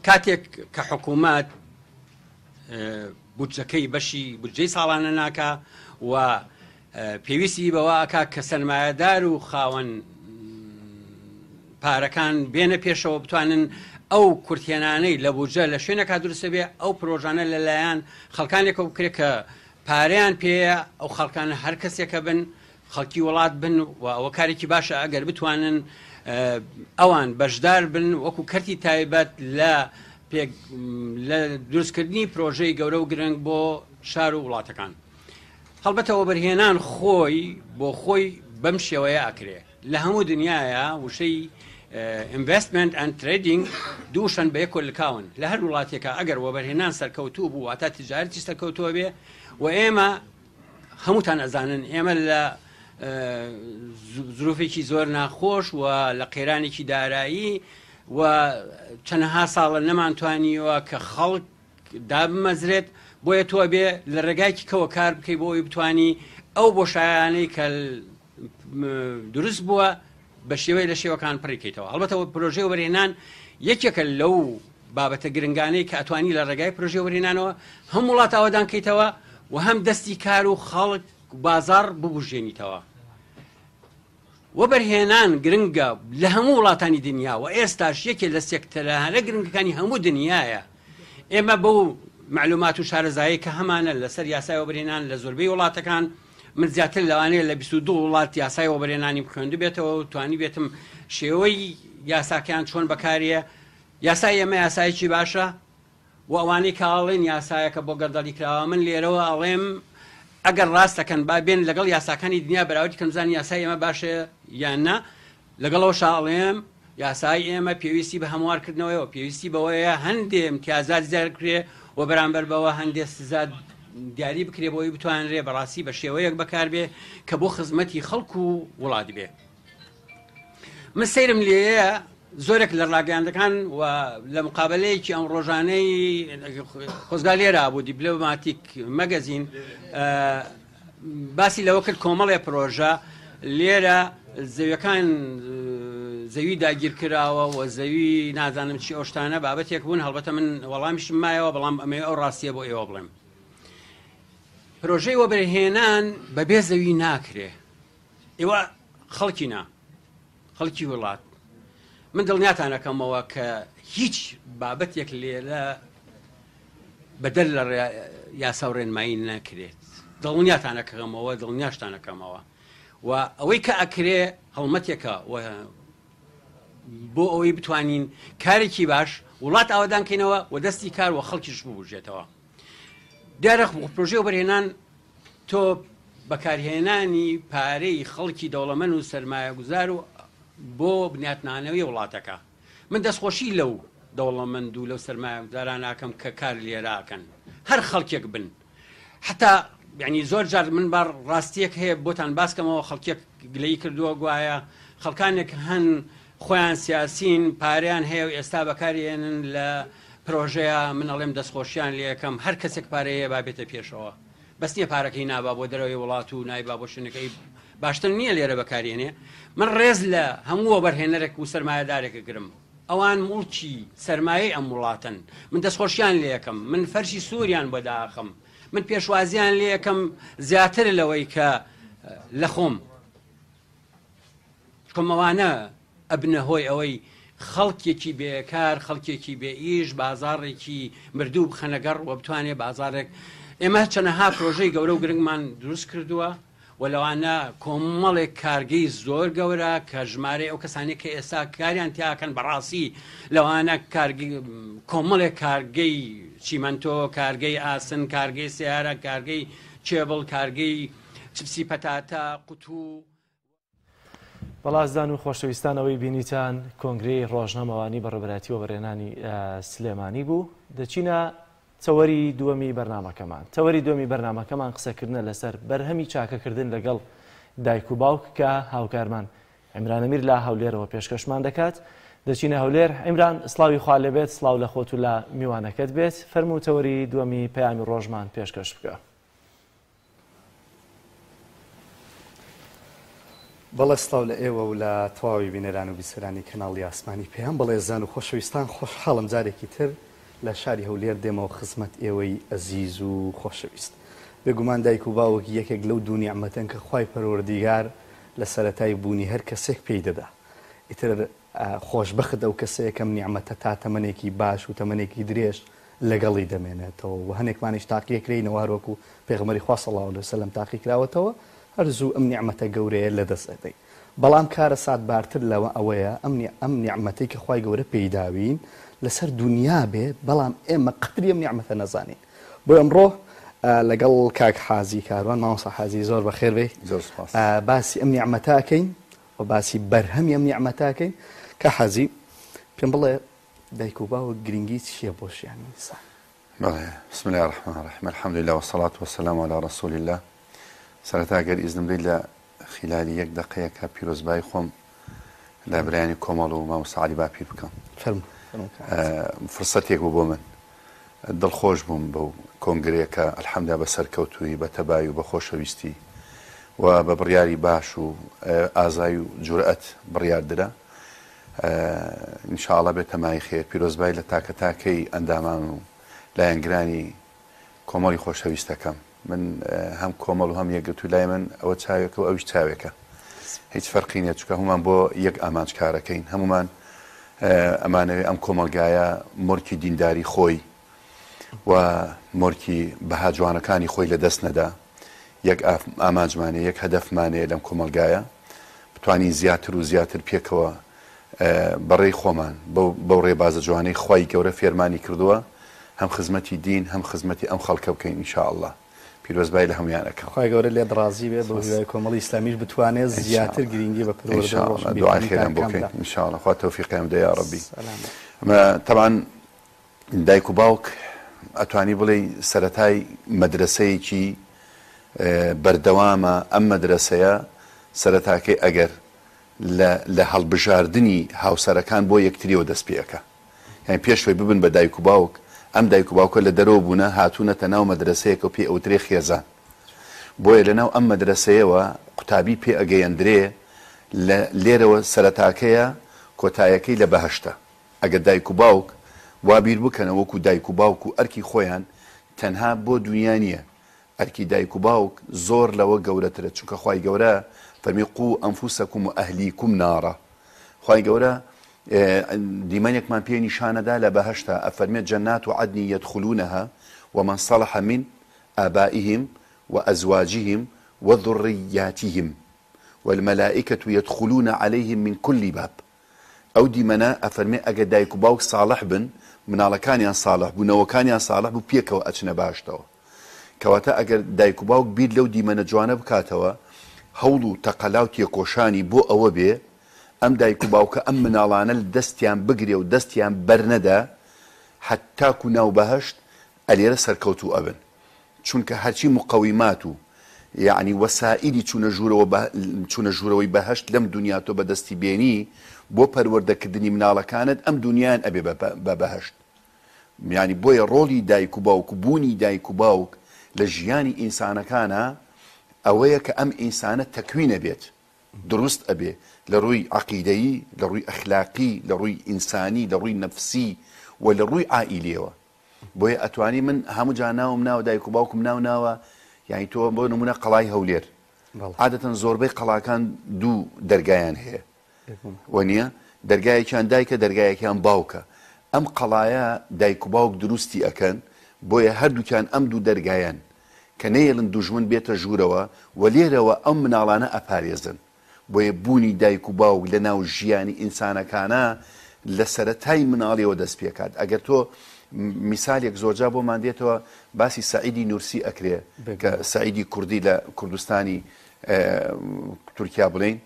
کاتێک کە حکوومەت بودجەکەی بەشی بودجەی ساڵانە ناکە و پێویستی بەوەکە کە سەرمایەدار و خاوەن پارەکان بێنە پێشەوە بتوانن ئەو کورتێنانەی لە بودجە لە شوێنەکە دروستە بێ ئەو پرۆژانە لەلایەن خەڵکانێکە بکرێت کە پارەیان پێەیە ئەو خەڵکانە هەر کەسێکە بن خەڵکی وڵات بن و ئەوە کارێکی باشە ئەگەر بتوانن ئەوان بەشدار بن وەکو کەرتی تایبەت لە دروستکردنی پرۆژەی گەورە و گرنگ بۆ شار و وڵاتەکان. هەڵبەتەوە بەرهێنان خۆی بۆ خۆی بەم شێوەیە ئاکرێ لە هەموو دنیاە وشەی investment and trading دووشەن بە یەک کۆلکاون لە هەر وڵاتێکە ئەگەر وە بەرهێنان سەرکەوتوو بوو واتە تیجارەتی سەرکەوتووە بێ و ئێمە هەمووتان ئەزانن ئێمە لە زروفێکی زۆر ناخۆش و لە قێرانێکی دارایی و چەندەها ساڵە نەمانتوانیوە کە خەڵک دابمەزرێت بۆیە تۆ بێ لە ڕێگایکی کەوە کار بکەی بۆی بتانی ئەو بۆشایانەی کە دروست بووە بە شێوەی لە شێوەکان پڕیکەیتەوە. هەڵبەتەوە پرۆژەی وەبەرهێنان یەکێکە لەو بابەتە گرنگانەی کە ئەتوانی لە ڕێگای پرۆژەی وەبەرهێنانەوە هەم وڵات ئاوادان کەیتەوە و هەم دەستی کار و خەڵک بازار ببوژێنیتەوە. وەبەرهێنان گرنگە لە هەموو وڵاتانی دنیا و ئێستاش یەکێ لە سێکتەرە گرنگەکانی هەموو دنیاە. ئێمە بەو معلومات و شارەزایی کە هەمانە لەسەر یاسای وەبەرهێنان لە زۆربەی وڵاتەکان من زیاتر لەوانەیە لە 22 وڵات یاسای وەبەرهێنانی بخوێندو بێتەوە و توانی بێتم شێوەی یاساکەیان چۆن بەکاریە. یاسای ئێمە یاسایکی باشە و ئەوانەی کاڵێن یاسایەکە بۆ گەردەڵی کراوە من لێرەوە ئەڵێم ئەگەر ڕاستەکەن با بێن لەگەڵ یاساکانی دنیا بەراوردی کەمزانی یاسای ئێمە باشە یان نا لەگەڵەوە شاڵێم یاسای ئێمە پێویستی بە هەموارکردنەوەیەوە پێویستی بەوەیە هەندێ امتیازات زیادکرێ و بەرامبەر بەوە هەندێک سزا دیاری بکرێ بۆی بتوانرێ بەڕاستی بە شێوەیەک بەکار بێ کە بۆ خزمەتی خەڵک و وڵات بێ. من سەیرم لێیە زۆرێک لە ڕاگەیاندەکان و لە مقابلەیەکی ئەم ڕۆژانەی خۆزگا لێرە بوو دیپلۆماتیک مەگەزین باسی لەوە کرد کۆمەڵێ پرۆژە لێرە زەویەکان زەوی داگیر کراوە و زەوی نازانم چی ئەوشتانە بابەتێک بوون هەڵبەتە من وەڵامیشم مایەوە بەڵام ئەمێ ئەو ڕاستیە بۆ ئێوە بڵێم. پرۆژەی وەبەرهێنان بەبێ زەوی ناکرێ ئێوە خەڵکی نا خەڵکی وڵات من دڵنیاتان ئەەکەمەوە کە هیچ بابەتێک لێرە بەدەر لە یاسا و ڕێنمایی نەکرێت دڵنیاتان ئەەکەمەوە دڵنیاشتان ئەەکەمەوە و ئەوەی کە ئەکرێ هەڵمەتێکە بۆ ئەوەی بتوانین کارێکی باش وڵات ئاوادانکەینەوە و دەستی کار و خەڵکیش ببوژێتەوە. دیارە پرۆژەی وەبەرهێنان تۆ بەکارهێنانی پارەی خەڵکی دەوڵەمەند و سەرمایە گوزار و بۆ بنیاتنانەوەی وڵاتەکە من دەستخۆشی لەو دەوڵەمەند و لەو سەرمایە گوزاران ناکەم کە کار لێراکەن هەر خەڵکێک بن حتا یعنی زۆر جار من بەر ڕاستیەک هەیە بۆتان باسکەمەوە خەڵکێک گلەی کردووە گوایە خەڵکانێک هەن خۆیان سیاسین پاریان هەیە و ئێستا بەکارێنن لە پرۆژەیە من ئەڵێم دەستخۆشیان لێ یەکەم هەر کەسێک پارەیە با بێتە پێشەوە بەس نییە پارەکەی نابا بۆ دەرەوەی وڵات و نایبا بۆ شوێنەکەی باشتر نییە لێرە بەکارێنێ من ڕێز لە هەموو بەرهێنەرێک و سەرمایەدارێکە گرم ئەوان موڵکی سەرمایەی ئەم وڵاتن من دەستخۆشیان لێ یەکەم من فەرشی سووریان بۆ داخم من پێشوازیان لێ یەکەم زیاتر لەوەی کە لە خۆم کۆمەوانە ئەبنە هۆی ئەوەی خەڵکێکی بێکار خەڵکێکی بێ ئیش بازاڕێکی مردوو بخەنەگەڕ و بتوانێت بازارێک ئێمە چەنەها پرۆژەی گەورە و گرنگمان دروست کردووە و لەوانە کۆمەڵێک کارگەی زۆر گەورە کە ژمارە ئەو کەسانی کە ئێستا کاریان تیاکەن بەڕاستی لەوانە کۆمەڵێک کارگەی چیمەنتۆ کارگەی ئاسن کارگەی سیارە کارگەی چێبڵ کارگەی چپسی پەتاتە قوتو بەڵازدان و خۆشەویستانەوەی بینیتان کۆنگرەی ڕۆژنامەوانی بەڕێبەتی و بەڕێنانی سلێمانی بوو دەچینە تەوەری دووەمی بەرنامەکەمان تەوەری دووەمی بەرنامەکەمان قسەکردنە لەسەر بەرهەمی چاکەکردن لەگەڵ دایک و باوک کە هاوکارمان عیمران ئەمیر لە هەولێرەوە پێشکەشمان دەکات دەچینە هەولێر عیمران سڵاوی خوا لێبێت سڵاو لە خۆت و لە میوانەکەت بێت فەرموو تەوەری دووەمی پەیامی ڕۆژمان پێشکەش بکە. بەڵێ سڵاو لە ئێوە و لە تەواوی بینەران و بیسەرانی کەناڵی ئاسمانی پێیان بەڵێزان و خۆشەویستان خۆشحاڵم جارێکی تر لە شاری هەولێر دێمەوە خزمەت ئێوەی ئەزیز و خۆشەویست بێگومان دایک و باوەکی یەکێک لەو دوو نیعمەتەن کە خوای پەروەردیگار لە سەرەتای بوونی هەر کەسێک پێی دەدا ئیتر خۆشبەخت ئەو کەسەیە کەم نیعمەتە تا تەمەنێکی باش و تەمەنێکی درێژ لەگەڵی دەمێنێتەوە و هەنێکمانیش تاقیەکرێنەوە هەروەکو پێغەمبەری خوا صلی الله علیه وسلم تاقی کراوەتەوە هەرزوو ئەم نیعمەتە گەورەیە لەدەست ئەدەی بەڵام کارە سات بارتر لەوە ئەوەیە ئەم نیعمەتەی کە خوای گەورە پێیداوین لەسەر دنیا بێت بەڵام ئێمە قەدری ئەم نیعمەتە نەزانین بۆ ئەمڕۆ لەگەڵ کاک حازی کاروان مامۆستا حازی زۆر بەخێر بێ باسی ئەم نیعمەتاکەین و باسی بەرهەمی ئەم نیعمەتاکەین کە حازی پێم بڵێ دایک و باوە گرنگی چییە بۆ ژیانی ئینسان؟ بەڵێ بسم الله الرحمن الرحیم الحمد لله والصلاة والسلام على رسول الله سەرەتا گەر ئیزنم بدەیت لە خلالی یەک دەقەیەکە پیرۆزبای خۆم لە برایانی کۆمەڵ و مامۆستا عەلی باپیر بکەم فرسەتێک بوو بۆ من دڵخۆش بووم بەو کۆنگرەیەکە ئەلحەمدوللا بە سەرکەوتووی بە تەبایی و بە خۆشەویستی و بە بڕیاری باش و ئازای و جورئەت بڕیاردرا ئینشاءڵڵا بێت تەمای خێر پیرۆزبای لە تاکە تاکەی ئەندامان و لایەنگرانی کۆمەڵی خۆشەویستەکەم من هەم کۆمەڵ و هەم یەکگرتو لای من ئەوە چاوێکە و ئەویش چاوێکە هیچ فەرقی نییە چونکە هەمومان بۆ یەک ئامانجکارەکەین هەمومان ئەمانەوێ ئەم کۆمەلگایە مۆرکی دینداری خۆی و مۆرکی بەها جوانەکانی خۆی لە دەست نەدا یەک ئامانجمانێ یەک هەدەفمانەیە لەم کۆمەلگایە بتوانین زیاتر و زیاتر پێکەوە بەڕێی خۆمان بەو ڕێبازە جوانەی خوای گەورە فێرمانی کردووە هەم خزمەتی دین هەم خزمەتی ئەم خەڵکە بکەین ئینشاءڵڵا پیرۆزبای لە هەمویانەکە خوای گەورە لێت ڕازی بێ بۆ هیوای کۆمەڵی ئیسلامیش بتوانێت زیاتر گرنگی بە پەروەردگار دوعای خێرم بۆ بکەین ئینشاءڵڵا خوا تەوفیقیان بدە یا ڕەبی طبعا دایک و باوک ئەتوانی بڵێ سەرەتای مەدرسەیەکی بەردەوامە ئەم مەدرسەیە سەرەتاکەی ئەگەر لە هەڵبژاردننی هاوسەرەکان بۆ یەکتریەوە دەست پێەکە یعنی پێشوەی ببن بە دایک و باوک ئەم دایک و باوکە لە دەرەوە بوونە هاتوونەتە ناو مەدرسەیەکە و پێ ئەوترێ خێزان بۆیە لەناو ئەم مەدرسەیەوە قوتابی پێ ئەگەیەندرێ لێرەوە سەرەتاکەیە کۆتایەکەی لە بەهەشتە ئەگەر دایک و باوک وابیر بکەنە وەکو دایک و باوک و ئەرکی خۆیان تەنها بۆ دنیا نییە ئەرکی دایک و باوک زۆر لەوە گەورەترە چونکە خوای گەورە فەرمی قو ئەنفوسەکوم و ئەهلیکوم نارە خوای گەورە دیمەنێکمان پێ نیشانەدا لە بەهەشتا ئەفەرمێت جەنات و عەدنی یەدخولونەها ومن صلح من آبائهم وأزواجهم وذرياتهم والملائكة يدخلون عليهم من كل باب ئەو دیمەنە ئەفەرمێ ئەگە دایک و باوک ساڵح بن مناڵەکانیان ساڵح بوونەوەکانیان ساڵح بوو پێکەوە ئەچنە باشتەوە کەواتە ئەگەر دایک و باوک بیر لەو دیمەنە جوانە بکاتەوە هەوڵ و تەقەلا و تێکۆشانی بۆ ئەوە بێ ئەم دایک و باوکە ئەم مناڵانە دەستیان بگرێ و دەستیان بەرنەدا حتاکو ناو بەهەشت ئەلێرە سەرکەوتوو ئەبن چونکە هەرچی مقەویمات و یعنی وەسائلی چوونە ژوورەوەی بەهەشت لەم دنیا تۆ بەدەستی بێنی بۆ پەروەردەکردنی مناڵەکانت ئەم دنیایان ئەبێ بە بەهەشت یعنی بۆیە ڕۆڵی دایک و باوک و بوونی دایک و باوک لە ژیانی ئینسانەکانە ئەوەیە کە ئەم ئینسانە تەکوینە بێت دروست ئەبێ لە ڕووی عەقیدەیی لە ڕووی ئەخلاقی لە ڕووی ئینسانی لە ڕووی نەفسی و لە ڕووی عائیلەوە بۆیە ئەتوانی من هەموو جا ناوم ناو دایک و باوکم ناوە یعنی تۆ بۆ نمونە قەڵای هەولێر عادەتەن زۆربەی قەڵاکان دوو دەرگایان هەیە وەنیە دەرگایەکیان دایکە دەرگایەکیان باوکە ئەم قەڵایە دایک و باوک دروستی ئەکەن بۆیە هەردووکیان ئەم دوو دەرگایان کە نەیڵن دوژمن بێتە ژوورەوە و لێرەوە ئەم مناڵانە ئەپارێزن بۆیە بوونی دایک و باوک لە ناو ژیانی ئینسانەکانە لە سەرەتای مناڵیەوە دەست پێکات ئەگەر تۆ میسالێک زۆرجا بۆمان دێتەوە باسی سەعیدی نورسی ئەکرێ کە سەعیدی کوردی لە کوردستانی تورکیا بڵین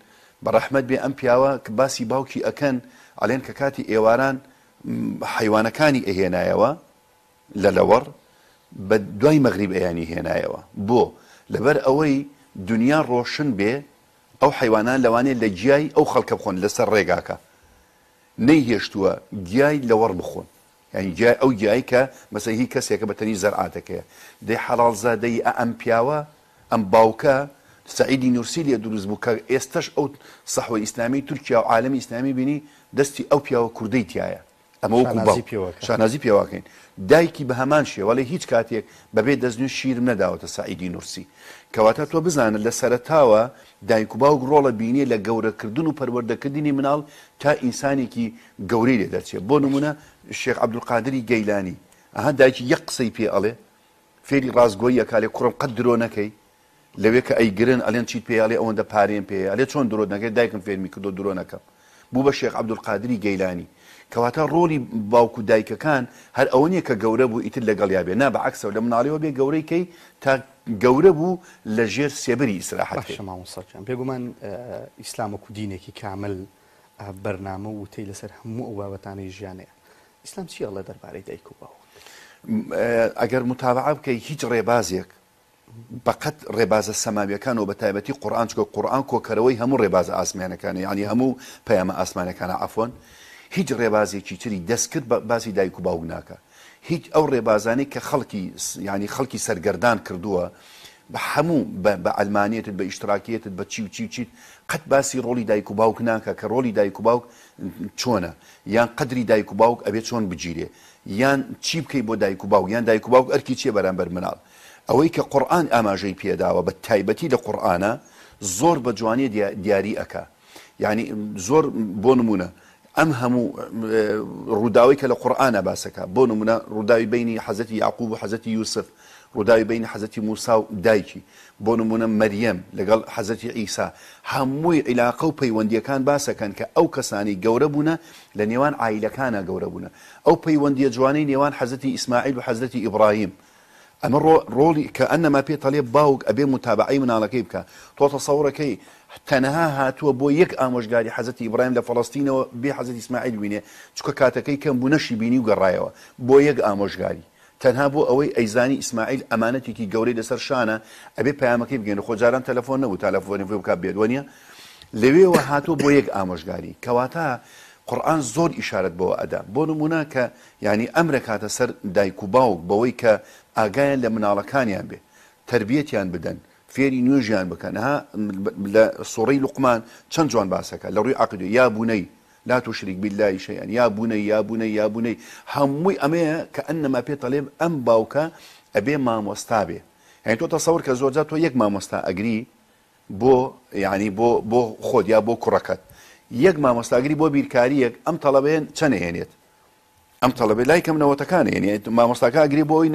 بەڕەحمەت بێ ئەم پیاوە کە باسی باوکی ئەکەن ئەڵێن کە کاتی ئێواران حیوانەکانی ئەهێنایەوە لە لەوەڕ بە دوای مەغریب ئەیانی هێنایەوە بۆ لەبەر ئەوەی دنیا ڕۆشن بێ ئەو حیوانان لەوانێت لە گیای ئەو خەڵکە بخۆن لەسەر ڕێگاکە نەیهێشتووە گیای لەوەڕ بخۆن یعنی گیای ئەو گیایی کە مەسەڵەن هی کەسێکە بەتەنی زەرعاتەکەیە دەی حەڵاڵزادەی ئەم پیاوە ئەم باوکە سەعیدی نورسی لێ دروست بوو کە ئێستش ئەو سەحوەی ئیسلامی تورکیا و عالەمی ئیسلامی بینی دەستی ئەو پیاوە کوردەی تایە ئەمە شانازی پێواکەین دایکی بە هەمان شێوەڵێ هیچ کاتێک بەبێ دەستنوێ شیرم نەداوەتە سەعیدی نورسی کەواتە تۆ بزانە لە سەرەتاوە دایک و باوک ڕۆڵە بینیە لە گەورەکردن و پەروەردەکردنی مناڵ تا ئینسانێکی گەورەی لێ دەرچێت بۆ نمونە شێخ عەبدولقادری گەیلانی ئەها دایکی یەک قسەی پێ ئەڵێ فێری ڕازگۆیی ئەکالێ کوڕم قەت درۆ نەکەی لەوێ کە ئەیگرن ئەڵێن چیت پێ ئەڵێ ئەوەندە پارێن پێ ئەڵێ چۆن درۆ نەکەی دایکم فێرمی کردو درۆ نەکەم بوو بە شێخ عەبدولقادری گەیلانی کەواتە ڕۆڵی باوک و دایکەکان هەر ئەوە نییە کە گەورە بوو ئیتر لەگەڵیا بێ نا بەعەکسەوە لە مناڵیەوە بێ گەورەیکەی تا گەورە بوو لە ژێر سێبەری ئیسراحەت پێگومان ئیسلام وەکو دینێکی کامل بەرنامە و وتەی لەسەر هەموو ئەو بابەتانەی ژیانەیە ئیسلام چی ئەڵێ دەربارەی دایک و باوک ئەگەر متابعە بکەی هیچ ڕێبازێک بەقەت ڕێبازە سەماویەکان و بە تایبەتی قورئان چکە قورئان کۆکەرەوەی هەموو ڕێبازە ئاسمانەکانە یعنی هەموو پەیامە ئاسمانەکانە عەفوەن هیچ ڕێبازێکی تری دەستکرد باسی دایک و باوک ناکە هیچ ئەو ڕێبازانەی کە خەڵکی ینی خەڵکی سەرگەردان کردووە بە هەموو بە ئەلمانیەتت بە ئیشتراکیەتت بە چی و چی و چیت قەت باسی ڕۆڵی دایک و باوک ناکە کە ڕۆڵی دایک و باوک چۆنە یان قەدری دایک و باوک ئەبێت چۆن بگیرێ یان چی بکەی بۆ دایک و باوک یان دایک و باوک ئەرکی چیە بەرامبەر مناڵ ئەوەی کە قورئان ئاماژەی پێداوە بە تایبەتی لە قورئانە زۆر بە جوانی دیاری ئەکا یعنی زۆر بۆ نمونە ئەم هەموو ڕووداوی کە لە قورئانە باسەکە بۆ نمونە ڕووداوی بینی حەزەتی یعقوب و حەزەتی یوسف ڕووداوی بینی حەزەتی موسا و دایکی بۆ نمونە مەریەم لەگەڵ حەزەتی عیسا هەمووی عیلاقە و پەیوەندیەکان باسەکەن کە ئەو کەسانی گەورە بوونە لە نێوان عایلەکانە گەورە بوونە ئەو پەیوەندیە جوانەی نێوان حەزەتی ئیسماعیل و حەزەتی ئیبراهیم ئەمە ڕۆڵی کە ئەنەما پێتەڵێ باوک ئەبێ متابعەی مناڵەکەی بکە تۆ تەسەوڕەکەی تەنها هاتووە بۆ یەک ئامۆژگاری حەزەتی ئیبراهیم لە فەڵەستینەوە بێ حەزەتی ئیسماعیل بینێ چکە کاتەکەی کەم بوو نەشی بینی و گەڕایەوە بۆ یەک ئامۆژگاری تەنها بۆ ئەوەی ئەیزانی ئیسماعیل ئەمانەتێکی گەورەی لەسەر شانە ئەبێ پەیامەکەی بگەێنە خۆجاران تەلەفۆن نەبوو تەلەفۆنی بۆ بکات بێت وەنیە لەوێەوە هاتووە بۆ یەک ئامۆژگاری کەواتە قورئان زۆر ئیشارەت بۆەوە ئەدا بۆ نمونە کە یعنی ئەمرە کاتە سەر دایک و باوک بەوەی کە ئاگایان لە مناڵەکانیان بێ تربیەتیان بدەن فێری نوێژیان بکەن ها لە سوڕەی لوقمان چەند جوان باسەکە لە ڕووی عەقیدە یا بونەی لا تشرك بالله شيئا يا بني يا بني يا بني هەمووی ئەمەیە کە ئەنەما پێتەڵێ ئەم باوکە ئەبێ مامۆستا بێ یعنی تۆ تەسەوڕ کە زۆرجار تۆ یەک مامۆستا ئەگری بۆ یعنی بۆ خۆت یا بۆ کوڕەکەت یەک مامۆستاگری بۆ بیرکاریەک ئەم تەڵەبەیان چەند هێنێت ئەم تەڵەبێ لای کەم نەوەتەکانە یعنی مامۆستاکە ئەگری بۆ ئەوی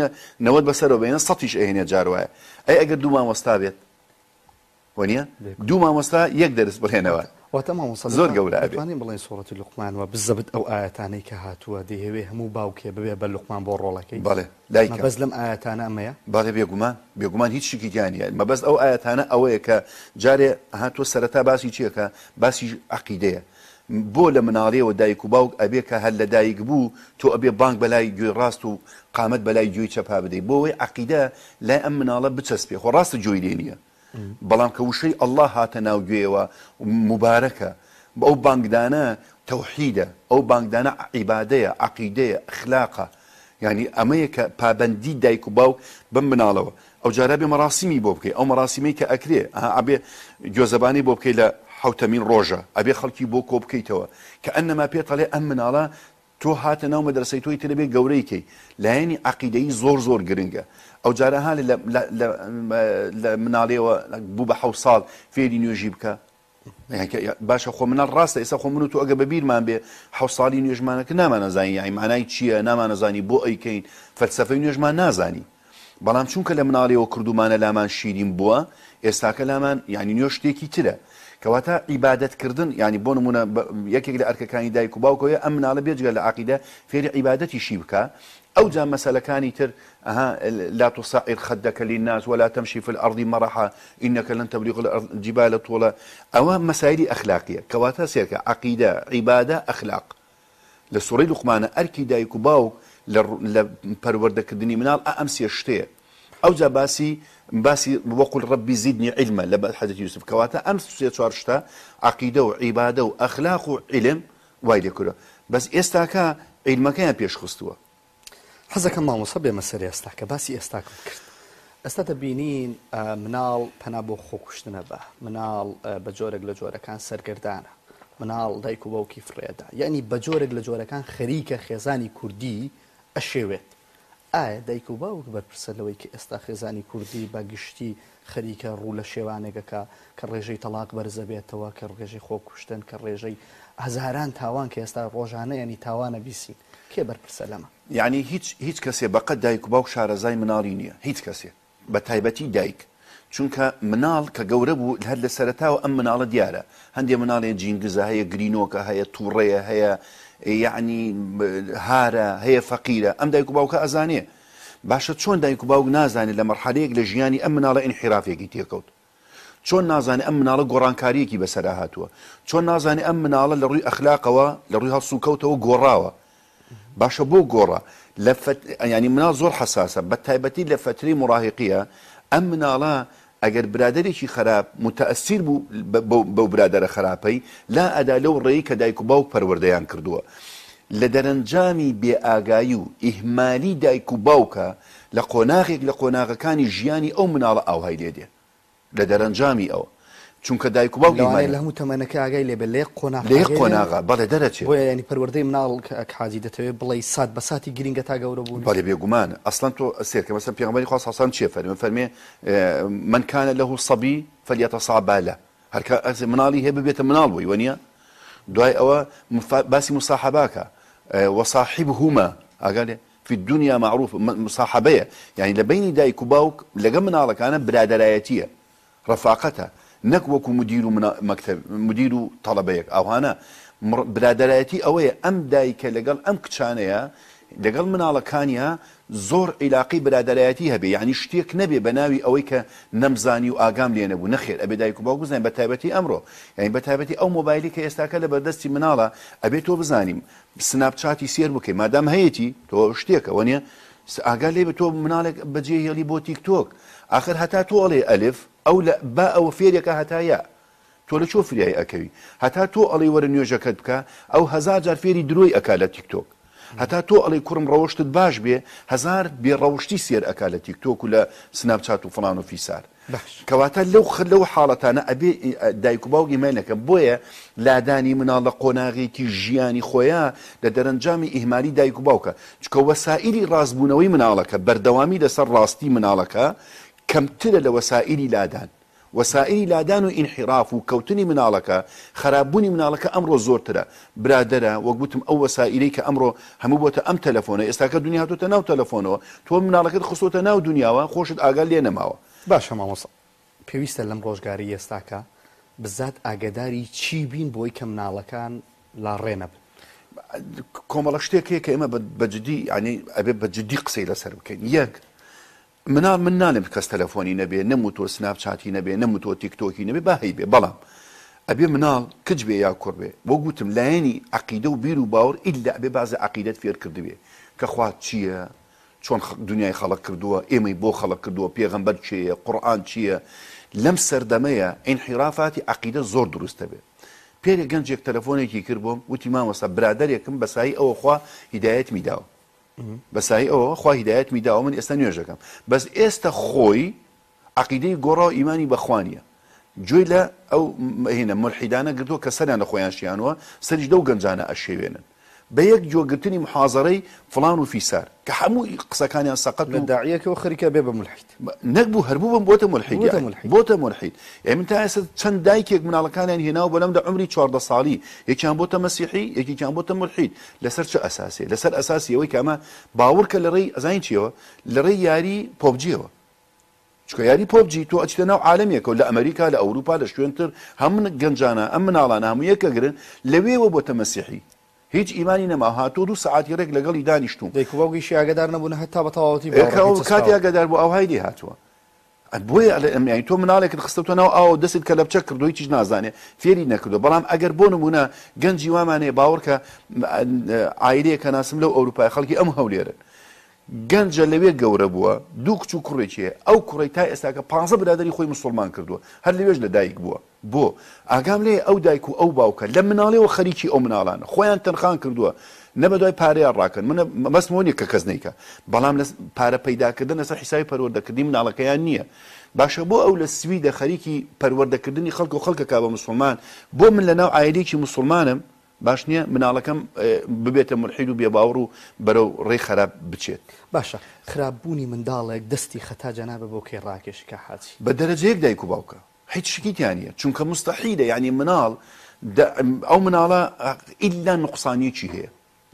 نەوەت بەسەرەوە بێنە 100 ئەهێنێت جاروایە ئەی ئەگەر دوو مامۆستا بێت وەنیە دوو مامۆستا یەک دەرس بڕێنەوە زۆر گەورە ئەبێت بڵێن سوڕەتی لوقمانەوە بزەبت ئەو ئاەتانەی کە هاتووە دەیەوێ هەموو باوکێ ببێ بە لوقمان بۆ ڕۆڵەکەی بەڵێ دایکە بەس لەم ئاەتانە ئەمەیە بەڵێ بێگومان هیچ شتێکی گیانیە مەبەست ئەو ئاەتانە ئەوەیە کە جارێ هاتووە سەرەتا باسی چیەکە باسی عەقیدەیە بۆ لە مناڵیەوە دایک و باوک ئەبێ کە هەر لە دایک بوو تۆ ئەبێ بانگ بەلای گوێی ڕاست و قامەت بەلای گوێی چەپا بدەیت بۆ ئەوەی عەقیدە لای ئەم مناڵە بچەسپێ خۆ ڕاستە گوێی لێ نییە بەڵام کە وشەی ئەڵڵا هاتە ناو گوێیەوە مبارەکە ئەو بانگدانە تەوحیدە ئەو بانگدانە عیبادەیە عەقیدەیە ئەخلاقە یعنی ئەمەیە کە پابەندی دایک و باوک بم مناڵەوە ئەو جارە بێ مەراسیمی بۆ بکەی ئەو مەراسیمەی کە ئەکرێ ئەبێ گوێزەبانی بۆ بکەی لە حوتەمین ڕۆژە ئەبێ خەڵکی بۆ کۆ بکەیتەوە کە ئەنەما پێتەڵێ ئەم مناڵە تۆ هاتە ناو مەدرسەی تۆی تربێ گەورەیکەی لایەنی عەقیدەیی زۆر گرنگە ئەو جارە ها لە مناڵێەوە بوو بە 7 ساڵ فێری نوێژی بکە باشە خۆ منە ڕاستە ئێستا خۆ من و تۆ ئەگە بەبیرمان بێ 7 ساڵی نوێژمانەکە نامانەزانی یانی مانای چییە نامانەزانی بۆ ئەیکەین فەلسەفەی نوێژمان نازانی بەڵام چونکە لە مناڵێەوە کردومانە لامان شیرین بووە ئێستاکە لامان ینی نوێ شتێکی ترە کەواتە عیبادەتکردن ینی بۆ نمونە یەکێک لە ئەرکەکانی دایک و باوکەوەیە ئەم مناڵە بێجگە لە عەقیدە فێری عیبادەتیشی بکە ئەو جا مەسەلەکانی تر لا تصعر خدك للناس ولا تمشي في الأرض مرحا إنك لن تبلغ الجبال طولا أو مسائل أخلاقية كواتا سيركا عقيدة عبادة أخلاق لسوري لقمان أركي دايكو باوك لپروردك الدنيا منال أمسي الشتية أو جا باسي وقل ربي زدني علما لبقى حدث يوسف كواتا أمس سيتشار شتا عقيدة وعبادة وأخلاق وعلم وايلي كله بس استاكا علمك كان بيش خستوه حەزەکەم مامۆستا بێمە سەر ئێستاکە باسی ئێستاکەم کرد ئێستا دەبینین مناڵ پەنا بۆ خۆکوشتنە بە مناڵ بە جۆرێک لە جۆرەکان سەرگردانە مناڵ دایک و باوکی فڕێدا یعنی بە جۆرێک لە جۆرەکان خەریکە خێزانی کوردی ئەشێوێت ئایا دایک و باوک بەرپرسە لەوەی کە ئێستا خێزانی کوردی بە گشتی خەریکە ڕوو لە شێوانێکەکە کە ڕێژەی تەلاق بەرزە بێتەوە کە ڕێژەی خۆکوشتن کە ڕێژەی هەزاران تاوان کە ئێستا ڕۆژانە ینی تاوانە بیسین کێ بەرپرسە لەمە یعنی هیچ کەسێ بەقەت دایک و باوک شارەزای مناڵی نییە هیچ کەسێ بە تایبەتی دایک چونکە مناڵ کە گەورە بوو هەر لە سەرەتاوە ئەم مناڵە دیارە هەندێک مناڵێ جینگزە هەیە گرینۆکە هەیە تووڕەیە هەیە یعنی هارە هەیە فەقیرە ئەم دایک و باوکە ئەزانێ باشە چۆن دایک و باوک نازانێت لە مەرحەلەیەک لە ژیانی ئەم مناڵە ئینحیرافێکی تێکەوت چۆن نازانێت ئەم مناڵە گۆڕانکاریەکی بەسەرا هاتووە چۆن نازانێت ئەم مناڵە لە ڕووی ئەخلاقەوە لە ڕووی هەڵسوکەوتەوە گۆڕاوە باشە بۆ گۆڕە ینی مناڵ زۆر حساسە بە تایبەتی لە فترەی مراهقیە ئەم مناڵە ئەگەر برادێکی خراپ متەئەسیر بوو بەو برادەرە خراپەی لا ئەدا لەو ڕێی کە دایک و باوک پەروەردەیان کردووە لە دەرەنجامی بێئاگایی و ئیهمالی دایک و باوکە لە قۆناغێک لە قۆناغەکانی ژیانی ئەو مناڵە ئاوهای لێدێ لە دەرەنجامی ئەوە چونکە دایک و باوک لە هەموو تەمەنەکە ئاگای لێ بە لێ قۆناغا بەڵێ دەرەچێت بۆیە ینی پەروەردەی مناڵ کە حاجی دەتەوێت بڵێ سات بە ساتی گرینگە تا گەورە بوون بەڵێ بێگومان ئەسڵەن تۆ سێرکە مەسەن پێغەمبەری خوا سەڵسەلام چیە فەرمێ من كان له صبي فليتصابى له هەر کە مناڵی هەیە ببێتە مناڵ بووی وەنیە دوای ئەوە باسی مصاحباکە وصاحبهما ئاگالێ في الدنيا معروف مصاحبەیە يعني لە بینی دایک و باوک لەگە مناڵەکانە برادەرایەتیە ڕەفاقەتە نەک وەکو مدیر و مەکتەب مدیر و تەڵەبەیەک ئەوانە برادەرایەتی ئەوەیە ئەم دایکە لەگەڵ ئەم کچانەیە لەگەڵ مناڵەکانیە زۆر عیلاقی برادەرایەتی هەبێ یعنی شتێک نەبێ بە ناوی ئەوەی کە نەمزانی و ئاگام لێ نەبوو نەخێر ئەبێ دایک و باوک بزانین بە تایبەتی ئەمڕۆ یعنی بە تایبەتی ئەو مۆبایلی کە ئێستاکە لە بەردەستی مناڵە ئەبێ تۆ بزانیم سناپچاتی سێر بکەی مادام هەیەی تۆ شتێکە وەنیە ئاگا لێ بە تۆ مناڵێک بەجێ هێڵی بۆ تیکتۆک آخر هەتا تۆ ئەڵێ ئەلف ئەو لە با ئەوە فێرێکە هەتایە تۆ لە چۆ فریای ئەکەوی هەتا تۆ ئەڵێ وەرە نوێژەکەت بکە ئەو 1000 جار فێری درۆی ئەکا لە تیکتۆک هەتا تۆ ئەڵێ کوڕم ڕەوشتت باش بێ 1000 بێڕەوشتی سێر ئەکا لە تیکتۆک و لە سناپچات و فڵان و فیسار کەواتە لەو حاڵەتانە ئەبێ دایک و باوکی مێنەکە بۆیە لادانی مناڵ لە قۆناغێکی ژیانی خۆیان لە دەرەنجامی ئیهمالی دایک و باوکە چکە وەسائلی ڕاستبوونەوەی مناڵەکە بەردەوامی لەسەر ڕاستی مناڵەکە کەمترە لە وەسائلی لادان وەسائلی لادان و ئینحیراف و کەوتنی مناڵەکە خراپبوونی مناڵەکە ئەمڕۆ زۆرترە برادەرە وەک گوتم ئەو وەسائلەی کە ئەمڕۆ هەموو بۆتە ئەم تەلەفۆنە ئێستاکە دنیا هاتۆتە ناو تەلەفۆنەوە تۆ مناڵەکەت خستۆتە ناو دنیاوە خۆشت ئاگال لێ نەماوە باشە مامۆستا پێویستە لەم ڕۆژگاری ئێستاکە بزات ئاگداری چی بین بۆی کە مناڵەکان لاڕێ نەبن کۆمەڵە شتێکەیە کە ئێمە بەجددی ینی ئەبێ بەجددی قسەی لەسەر بکەین یەک مناڵ من نالێم کەس تەلەفۆنی نەبێ نەموتۆ سناپچاتی نەبێ نەموتۆ تیکتۆکی نەبێ با هەی بێ بەڵام ئەبێ مناڵ کچ بێ یا کوڕ بێ بۆ گوتم لایەنی عەقیدە و بیر و باوەڕ ئیلا ئەبێ بازە عەقیدەت فێر کردبێ کە خوا چییە چۆن دنیای خەڵق کردووە ئێمەی بۆ خەڵق کردووە پێغەمبەر چییە قورئان چییە لەم سەردەمەیە ئینحیرافاتی عەقیدە زۆر دروستە بێ پێرێ گەنجێک تەلەفۆنێکی کرد بۆم وتی مامۆستا برادەرێکم بەسایی ئەوە خوا هیدایەت میداوە بەسایی ئەوە خوا هیدایەت میداوە من ئێستا نوێژەکەم بەس ئێستا خۆی عقیدەی گۆڕا و ئیمانی بەخوانیە گوێی لە ئەو هێنە ملحیدانە گرتووە کە سەریان لە خۆیان شیانوە سەریش دەو گەنجانە ئەشێوێنن بە یەک جۆگرتنی محازەرەی فڵان و فیسار کە هەموو قسەکانیان سەقەت و داعیەکەەوە خەریکە بێ بە ملحید نەکبوو هەربوو بم بۆتە ملحید بۆتە ملحید ئێمە تا ئێستا چەند دایکێک مناڵەکانیان هێناوە بەلەمدا عمری 14 ساڵی یەکیان بۆتە مەسیحی یەکێکیان بۆتە ملحید لەسەر چه ئەساسێ لەسەر ئەساسی ئەوەی کە ئەمە باوەڕکە لە ڕێی ئەزانین چیەوە لە ڕێی یاری پۆبجیەوە چکە یاری پۆبجی تۆ ئەچتە ناو عالەمیەکە لە ئەمریکا لە ئەوروپا لە شوێنتر هەموو گەنجانە ئەم مناڵانە هەموو یەکەگرن لەوێوە بۆتە مەسیحی هیچ ئیمانی نەما هاتۆ 2 ساعتی ڕێک لەگەڵی دانیشتوم دەیکوباوگەیشی ئاگدار نەبوون هەتا بە تەواوەتی کاتی ئاگدار بۆ ئەو هایدی هاتووە بۆیە تۆ مناڵێکت خستەوە ناو ئاو دەست کە لە بچە کردوی تیش نازانێ فێری نەکردو بەڵام ئەگەر بۆ نمونە گەنجی وامانێ باوەڕکە ئایلەیەکە ناسم لەو ئەوروپای خەڵکی ئەم هەولێرن گەنجە لەوێ گەورە بووە 2 کچ و کوڕێکیە ئەو کوڕی تا ئێستاکە 15 برادری خۆی مسلمان کردووە هەر لەوێش لە دایک بووە بۆ ئاگام لێ ئەو دایک و ئەو باوکە لە مناڵێەوە خەریکی ئەو مناڵانە خۆیان تەنخان کردووە نەبە دوای پارەیان ڕاکەن منە بەسمۆنیە کە کەس نیکە بەڵام لە پارە پەیداکردن لەسەر حیسابی پەروەردەکردنی مناڵەکەیان نییە باشە بۆ ئەو لە سویدە خەریکی پەروەردەکردنی خەڵک و خەڵکەکا بە مسلمان بۆ من لە ناو عایلێکی مسلمانم باش نییە مناڵەکەم ببێتە ملحید و بێباوڕ و بەرەو ڕێی خراپ بچێت باشە خراپبوونی منداڵێک دەستی خەتا جەنابە بۆ کەی ڕاکێش کە حاچی بە دەرەجەیەک دایک و باوکە هیچ شکیتیانە چونکە مستەحیلە یعنی مناڵ ئەو مناڵە ئیلا نقصانیەکی هەیە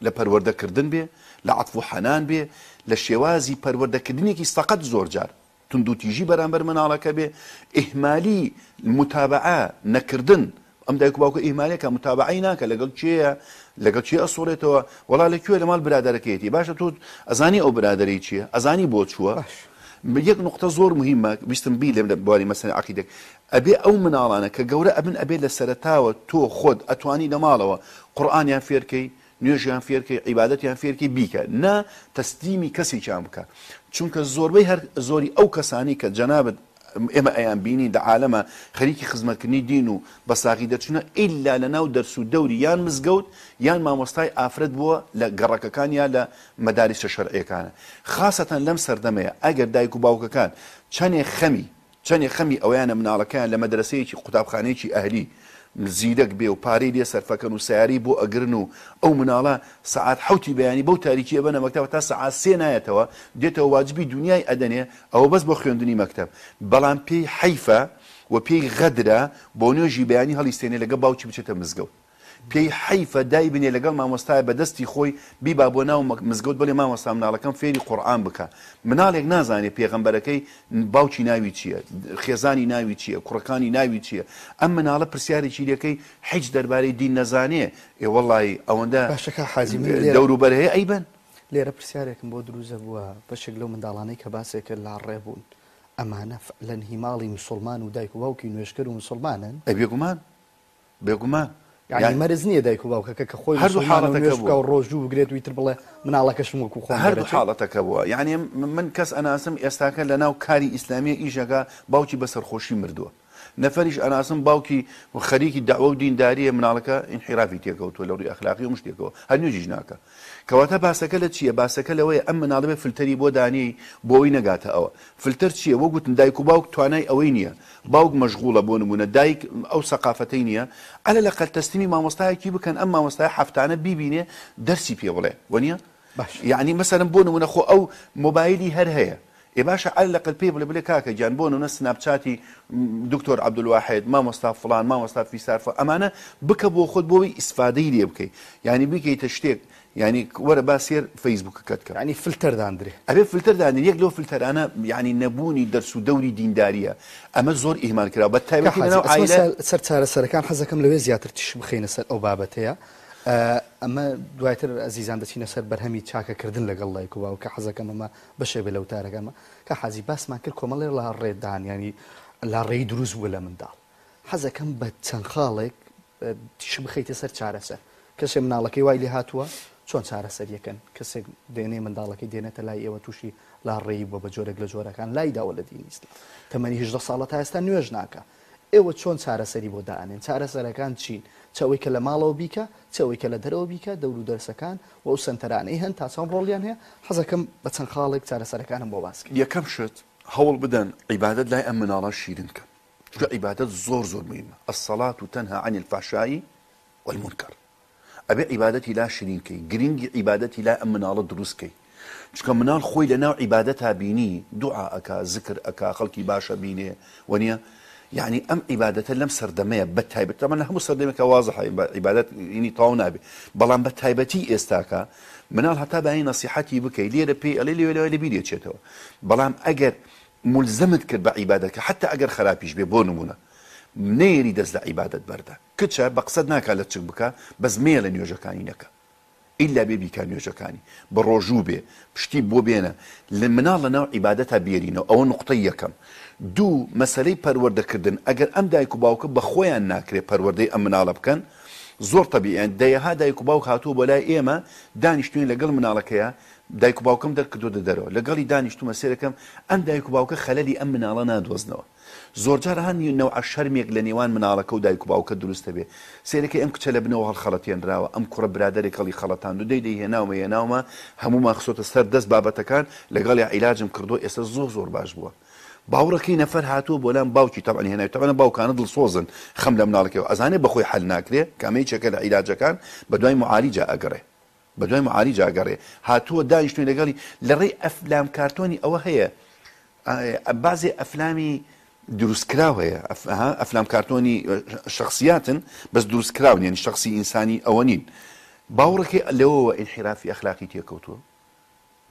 لە پەروەردەکردن بێ لە عەتف و حەنان بێ لە شێوازی پەروەردەکردنێکی سەقەت زۆر جار توندوتیژی بەرامبەر مناڵەکە بێ ئیهمالی متابعە نەکردن ئەم دایک و باوکە ئیهمالێکە متابعەی ناکە لەگەڵ چێ ئەسوڕێتەوە وەڵا لەکوێ لە ماڵ برادەرەکەیەتی باشە تۆ ئەزانی ئەو برادەرەی چییە ئەزانی بۆ چووە یەک نقطە زۆر مهمە ویستم بی لێم لە بواری مەسەلەی عەقیدەک ئەبێ ئەو مناڵانە کە گەورە ئەبن ئەبێ لە سەرەتاوە تۆ خۆت ئەتوانی لە ماڵەوە قورئانیان فێرکەی نوێژیان فێرکەی عیبادەتیان فێرکەی بیکە نا تەسلیمی کەسێکیان بکە چونکە زۆربەی هەر زۆری ئەو کەسانی کە جەنابەت ئێمە ئەیان بینی لە عالەمە خەریکی خزمەتکردنی دین و بەساغی دەچونە ئیلا لە ناو دەرس و دەوری یان مزگەوت یان مامۆستای ئافرەت بووە لە گەڕەکەکان یا لە مەدارسە شەرعیەکانە خاصەتەن لەم سەردەمەیە ئەگەر دایک و باوکەکان چەندێک خەمی ئەویانە مناڵەکەیان لە مەدرسەیەکی قوتابخانەیەکی ئەهلی زیرەک بێ و پارەی لێ سەرفەکەن و سیاری بۆ ئەگرن و ئەو مناڵە سعات حوتی بەیانی بەو تاریکیە بەنە مەکتەبە تا سعات 3 نایەتەوە دێتەوە واجبی دنیای ئەدەنێ ئەوە بەس بۆ خوێندنی مەکتەب بەڵام پێی حەیفە و پێی غەدرە بۆ نوێژی بەیانی هەڵیستێنێ لەگە باوکی بچێتە مزگەوت پێی حەیفە دای بنێ لەگەڵ مامۆستای بەدەستی خۆی بیبا بۆ ناو مزگەوت بڵێ مامۆستا مناڵەکەم فێری قورئان بکە مناڵێک نازانێ پێغەمبەرەکەی باوکی ناوی چییە خێزانی ناوی چییە کوڕەکانی ناوی چییە ئەم مناڵە پرسیارێکی لەکەی هیچ دەربارەی دین نەزانێ وەڵڵی ئەوەندە باشەکە حازم دەوروبەر هەیە ئەیبەن لێرە پرسیارێکم بۆ دروزە بووە بەشێک لەو منداڵانەی کە باسێکە لاڕێ بوون ئەمانە لەن هیماڵی مسلمان و دایک و باوکی نوێشکەر و مسلمانن بێگومان یعنی مەرز نییە دایک و باوکەکە کە خۆی هەردوو حاڵەتەکە بووە و ڕۆژوو بگرێت ویتر بڵێ مناڵەکەشم وەکو خۆم هەردوو حاڵەتەکە بووە یعنی من کەس ئەناسم ئێستاکە لە ناو کاری ئیسلامیە ئیژەکە باوکی بەسەرخۆشی مردووە نەفەریش ئەناسم باوکی خەریکی داوە و دینداریە مناڵەکە ئینحیرافی تێکەوتووە لە ڕووی ئەخلاقی و مشتێکەوە هەر نوێژیش ناکە کەواتە باسەکە لە چییە باسەکە لەوەیە ئەم مناڵە بێ فلتەری بۆ دانیی بۆەوەی نەگاتە ئەوە فلتەر چییە وە گوتن دایک و باوک توانای ئەوەی نییە باوک مەشغوڵە بۆ نمونە دایک ئەو سەقافەتەی نییە ئەلە لە قەتەستنی مامۆستایەکی بکەن ئەم مامۆستای هەفتانە بیبینێ دەرسی پێ بڵێ وەنیە یعنی مەسەرم بۆ نمونە خۆ ئەو مۆبایلی هەر هەیە ێ باشە ئەل لەقل پێ بڵێ کاکە گیان بۆ نمونە سناپچاتی دکتۆر عەبدولواحید مامۆستا فڵان مامۆستا فیسار ئەمانە بکە بۆ خۆت بۆەوەی ئیسفادەی لێ بکەیت یعنی بیکەیتە شتێک یعنی وەرە باسێر فەیسبووکەکەت کە ینی فلتەر دانرێ ئەبێ فلتەر دانێ یەک لەو فلتەرانە یعنی نەبوونی دەرس و دەوری دینداریە ئەمە زۆر ئیهمال کرا بە تایبەتی لەناو عایلە سەر چارەسەرەکان حەزەکەم لەوێ زیاتر تیش بخەینە سەر ئەو بابەتەیە ئەمە دوایتر ئەزیزان دەچینە سەر بەرهەمی چاکەکردن لەگەڵ دایک و باوکە حەزەکەم ئەمە بەشێ بێ لەو تارەکەمە کە حەزی باسمان کرد کۆمەڵێ لا ڕێدان ینی لا ڕێی دروست بووە لە منداڵ حەزەکەم بە چەند خاڵێک تیش بخەیتە سەر چارەسەر کەسێ مناڵەکەی وای لێ هاتووە چۆن چارەسەریەکەن کەسێک دێنێ منداڵەکەی دێنێتە لای ئێوە تووشی لا ڕێی بۆ بە جۆرێک لە جۆرەکان لای داوە لە دینی ئیسلام تەمەنی 18 ساڵە تا ئێستا نوێژ ناکە ئێوە چۆن چارەسەری بۆ دائنێن چارەسەرەکان چین چەوەی کە لە ماڵەوە بیکە چەوەی کە لە دەرەوە بیکە دەور و دەرسەکان و ئەو سنتەرانەی هەن تا چەند ڕۆڵیان هەیە حەزەکەم بە چەند خاڵێک چارەسەرەکانم بۆ باس یەکەم شت هەوڵ بدەن عیبادەت لای ئەم مناڵە شیرین کە چونکە عیبادەت زۆر زۆر مهمە الصلاة تنهى عن الفحشاء والمنكر ئەبێ عیبادەتی لا شیرینکەی گرنگی عیبادەتی لا ئەم مناڵە دروستکەی چونکە مناڵ خۆی لەناو عیبادەتا بینی دوعا ئەکا زکر ئەکا خەڵکی باشە بینێ وەنیە يعني ئەم عیبادەتە لەم سەردەمەیە بە تایبەت تەمەن لە هەموو سەردەمێکە واضحە عیبادەت ینی تەواو نابێ بەڵام بە تایبەتی ئێستاکە مناڵ هەتا بە هەی نەسیحەتی بکەی لێرە پێی ئەڵێ لێ بیری چێتەوە بەڵام ئەگەر ملزمت کرد بە عیبادەتکە حتا ئەگەر خراپیش بێ بۆ نمونە نێری دەست لە عیبادەت بەردە کچە بە قسەت ناکات لە چک بکە بەس مێ لە نوێژەکانی نەکە ئیلا بێ بیکە نوێژەکانی بە ڕۆژوو بێ پشتی بۆ بێنە لە مناڵ لەناو عیبادەتا بێرینەوە ئەوە نقطەی یەکەم دوو مەسەلەی پەروەردەکردن ئەگەر ئەم دایک و باوکە بە خۆیان ناکرێت پەروەردەی ئەم مناڵە بکەن زۆر تەبیعیان دەیەها دایک و باوک هاتووە بۆ لای ئێمە دانیشتوین لەگەڵ مناڵەکەیە دایک و باوکەم دەرکردووە دەرەوە لەگەڵی دانیشتومە سێرەکەم ئەم دایک و باوکە خەلەلی ئەم مناڵە نادۆزنەوە زۆر جار هەن نەوع شەرمێک لە نێوان مناڵەکە و دایک و باوکە دروستە بێ سێرەکەی ئەم کچە لە بنەوە هەڵخەڵەتێنراوە ئەم کوڕە برادەرێک هەڵی خەڵەتاند و هێناومە هەمومان خسۆتە سەر دەست بابەتەکان لەگەڵ عیلاجم کردو ئێستا زۆر باش بووە باوڕەکەی نەفەر هاتووە بۆ لام باوکی تەبعەن هێناوی تەبعەن باوکانە دڵسۆزن خەم لە مناڵەکەیەوە ئەزانێ بەخۆی حەل ناکرێ کامەی چەکە لە عیلاجەکان بە دوای معالجە ئەگەڕێ بە دوای معالجە ئەگەڕێ هاتووە دانیشتوی لەگەڵی لە ڕێی ئەفلام کارتۆنی ئەوە هەیە بازێ ئەفلامی دروستکراو هەیە ئەفلام کارتۆنی شخصیاتن بەس دروستکراون یعنی شخصی ئینسانی ئەوە نین باوڕەکەی لەوەوە ئینحرافی ئەخلاقی تێکەوتووە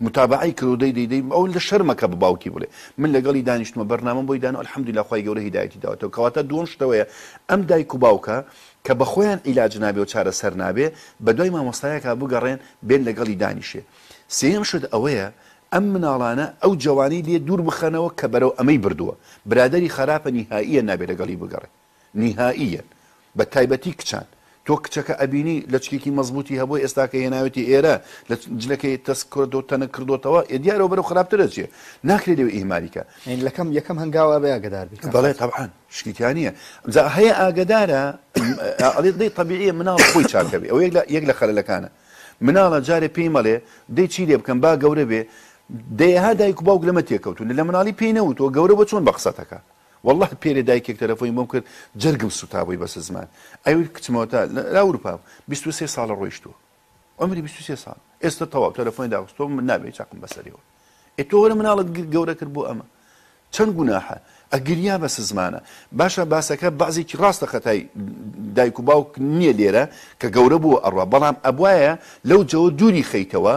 متابعی کردو دەی ئەو لە شەرمەکە بە باوکی بڵێ من لەگەڵی دانیشتمە بەرنامەم بۆی دان الحەمدولیلا خوای گەورە هیدایەتی داوەتەوە کەواتە دووەم شتەوەیە ئەم دایک و باوکە کە بە خۆیان عیلاج نابێ و چارەسەر نابێ بە دوای مامۆستایەکە بگەڕێن بێن لەگەڵی دانیشێ سێم شت ئەوەیە ئەم مناڵانە ئەو جوانی لێ دوور بخەنەوە کە بەرەو ئەمەی بردووە برادری خراپە نیهائیە نابێت لەگەڵی بگەڕێ نیهائیە بە تایبەتی کچان تۆ کچەکە ئەبینی لە چکێکی مەزبوطی هەبووی ئێستاکە هێناوێتی ئێرە لە جلەکەی تەست کردو تەنە کردوتەوە دیارەوە بەرەو خراپترە چیە ناکرێت لێو ئیهمالیکە یەکەم هەنگاوە بە ئاگدار بێت بەڵێ طبعاً شتیانە هەیە ئاگدارە ئەڵێ دەی طبیعیە مناڵ خۆی چاکە بێ ئەو یەک لە خەلەکانە مناڵە جارێ پێی مەڵێ دەی چی لێ بکەم با گەورە بێ دەیەها دایک و باوک لەمە تێکەوتون لە مناڵی پێی نەوتەوە گەورە بە چۆن بە قسەتەکە والله پێرێ دایکێک تەلەفۆنی بۆم کرد جەرگم سوتابووی بەس زمان ئەوی کچمەوەتا لە ئەوروپا 23 ساڵە ڕۆیشتووە ئەمری 23 ساڵ ئێستا تەواو تەلەفۆنی داوەستۆ من نابێت چاقم بەسەریەوە ئێ تۆ وەرە مناڵت گەورە کرد بۆ ئەمە چەند گوناحە ئەگریا بەس زمانە باشە باسەکە بەعزێکی ڕاستە خەتای دایک و باوک نییە لێرە کە گەورە بووە ئەڕوا بەڵام ئەبوایە لەو جەوە دووری خەیتەوە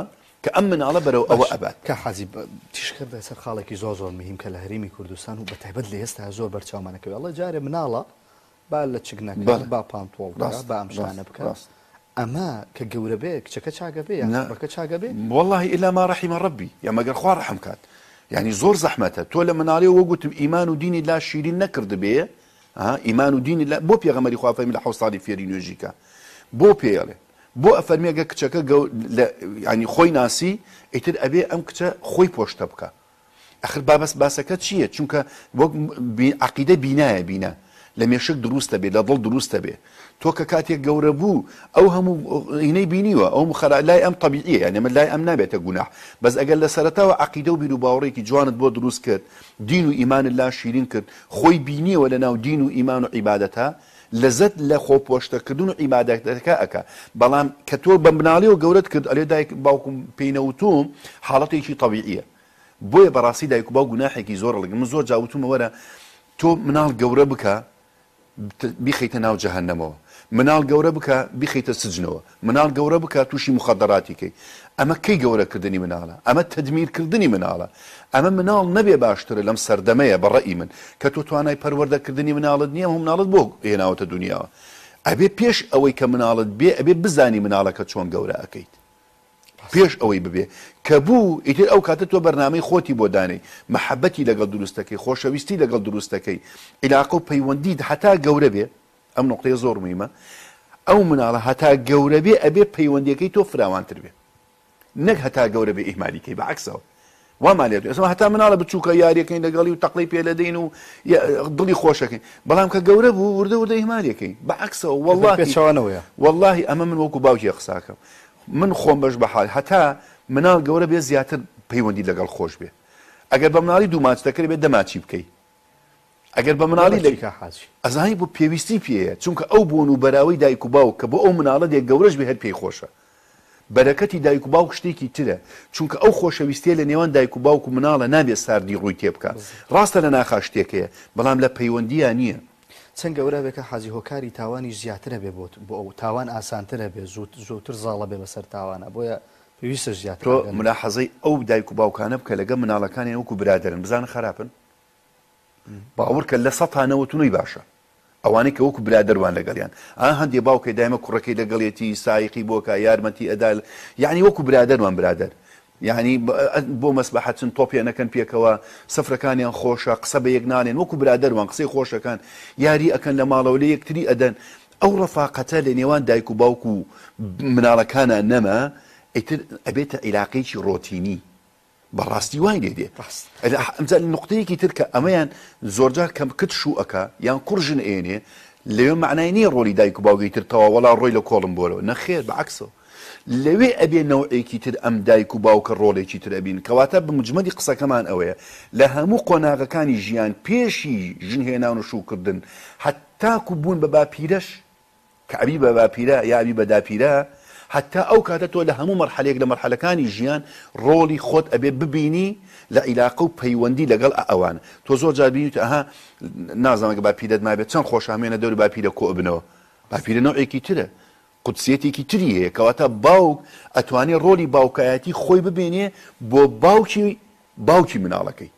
کە ئەم مناڵە بەرەو ئەوە ئەبات کە حەزی تیشکردە سەر خاڵێکی زۆر مهم کە لە هەرێمی کوردستان و بە تایبەت لە ئێستا زۆر بەرچاومانەکەوێت ئەڵە جارێ مناڵە با لە چگنەکە با پانتۆڵ با ئەمشانە بکە ئەمە کە گەورە بێ کچەکە چاگە بێ بەکە چاگە بێ والله إلا ما رحم ربي یا مەگەر خوا ڕەحم کات يعني زۆر زەحمەتە تۆ لە مناڵی وەگوتم ئیمان و دینی لا شیرین نەکرد بێ ئیمان و دینی بۆ پێغەمبەری خوا فەرمی لە 7 ساڵی فێری نوێژیکە بۆ پێڵێ بۆ ئەفەرمیەگە کچەکە ینی خۆی ناسی ئیتر ئەبێ ئەم کچە خۆی پۆشتە بکە ئەخر بابەس باسەکە چییە چونکە وەک عەقیدە بینایە بینە لە مێشک دروستە بێ لە دڵ دروستە بێ تۆ کە کاتێک گەورە بوو ئەو هەموو هینەی بینیوە ئەو مخەرا لای ئەم طبیعیە یعنی من لای ئەم نابێتە گوناح بەس ئەگەر لە سەرەتاوە عەقیدە و بیر و باوەڕێکی جوانت بۆ دروست کرد دین و ئیمانت لا شیرین کرد خۆی بینیەوە لەناو دین و ئیمان و عیبادەتە لەزەت لە خۆپۆشتەکردن و عیبادەتەکە ئەکا بەڵام کە تۆ بە مناڵیەوە گەورەت کرد ئەلێ دایک باوکم پێینەوتوم حاڵەتێکی طبیعیە بۆیە بەڕاستی دایک و باو گوناحێکی زۆر لەگەن من زۆر جاوتومە وەرە تۆ مناڵ گەورە بکە بیخەیتە ناو جەهەنەمەوە مناڵ گەورە بکە بیخەیتە سجنەوە مناڵ گەورە بکە تووشی مخەدەڕاتیکەی ئەمە کەی گەورەکردنی مناڵە ئەمە تەدمیرکردنی مناڵە ئەمە مناڵ نەبێ باشترە لەم سەردەمەیە بەڕەئی من کە تۆ توانای پەروەردەکردنی مناڵت نییە هەم مناڵت بۆ هێناوەتە دنیاوە ئەبێ پێش ئەوەی کە مناڵت بێ ئەبێ بزانی مناڵەکە چۆن گەورە ئەەکەیت پێش ئەوەی ببێ کە بوو ئیتر ئەو کاتە تۆ بەرنامەی خۆتی بۆ دانەی مەحەبەتی لەگەڵ دروستەکەی خۆشەویستی لەگەڵ دروستەکەی عیلاقە و پەیوەندیت هەتا گەورە بێ ئەم نقطەیە زۆر مهمە ئەو مناڵە هەتا گەورە بێ ئەبێ پەیوەندیەکەی تۆ فراوانتر بێ نەک هەتا گەورە بێ ئیهمالیکەی بەعکسەوە وما لێت ئێستا هەتا مناڵە بچووکە یاریەکەین لەگەڵی و تەقڵی پێ لەدەین و دڵی خۆشەکەین بەڵام کە گەورە بوو وردە وردە ئیمانیەکەین بەعکسەوە واللهی ئەمە من وەکو باوکی قساکەم من خۆم بەش بەحال هەتا مناڵ گەورە بێ زیاتر پەیوەندی لەگەڵ خۆش بێ ئەگەر بە مناڵی دوو ماچ دەکرێت بێت دەماچی بکەی ئەگەر بە مناڵی ئەزانی بۆ پێویستی پێەیە چونکە ئەو بوون و بەراوی دایک و باوک کە بۆ ئەو مناڵە دێک گەورەش بێ هەر پێی خۆشە بەرەکەتی دایک و باوک شتێکی ترە چونکە ئەو خۆشەویستیە لە نێوان دایک و باوک و مناڵە نابێت ساردی ڕووی تێ بکە ڕاستە لە ناخا شتێکەیە بەڵام لە پەیوەندیە نییە چەند گەورە بێکە حەزی هۆکاری تاوانی زیاترە بێ بۆ ئەو تاوان ئاسانترە بێ زووتر زاڵە بێ بەسەر تاوانە بۆیە پێویستە زیاتر تۆ ملاحەزەی ئەو دایک و باوکانە بکە لەگە مناڵەکانی وەکو برادرن بزانە خراپن باوەڕ کە لە ١٠٠ باشە ئەوانەی کە وەکو برادەروان لەگەڵیان هەندێک باوکەی دایمە کوڕەکەی لەگەڵێتی سایقی بۆکە یارمەتی ئەدا یعنی وەکو برادەروان برادەر یعنی بۆ مەسبەحە چن تۆپیانەکەن پێکەوە سەفرەکانیان خۆشە قسە بە یەک نانێن وەکو برادەروان قسەی خۆشەکان یاری ئەکەن لە ماڵەوە لە یەکتری ئەدەن ئەو ڕەفاقەتە لە نێوان دایک و باوک و مناڵەکانە نەما ئیتر ئەبێتە عیلاقەیەکی ڕۆتینی بەڕاستی وای لێ دێ ئەمجا نقطەیەکی تر کە ئەمەیان زۆرجار کەم کت شووەکە یان کوڕژن ئێنێ لەوێ معنای نییە ڕۆلی دایک و باوکی تر تەوا وەڵا ڕۆی لە کۆڵم بۆرەوە نەخێر بەعکسەوە لەوێ ئەبێ نەوعێکی تر ئەم دایک و باوکە ڕۆڵێکی تر ئەبین کەواتە بمجمەلی قسەکەمان ئەوەیە لە هەموو قۆناغەکانی ژیان پێشی ژنهێنان و شوکردن هەتاکو بوون بە باپیرەش کە ئەبی بە باپیرە یا ئەبی بە داپیرە حتا ئەو کاتە تۆ لە هەموو مەرحەلێک لە مەرحەلەکانی ژیان ڕۆڵی خۆت ئەبێ ببینی لە عیلاقە و پەیوەندی لەگەڵ ئەوان تۆ زۆر جار بینیت ئەها نازانم باپیرەت مابێت چەند خۆشامێنە دەور باپیرە کۆ بنەوە باپیرە نوعێکی ترە قودسیەتێکی تری هەیە کەواتە باوک ئەتوانێت ڕۆلی باوکایەتی خۆی ببێنێ بۆ باوکی مناڵەکەی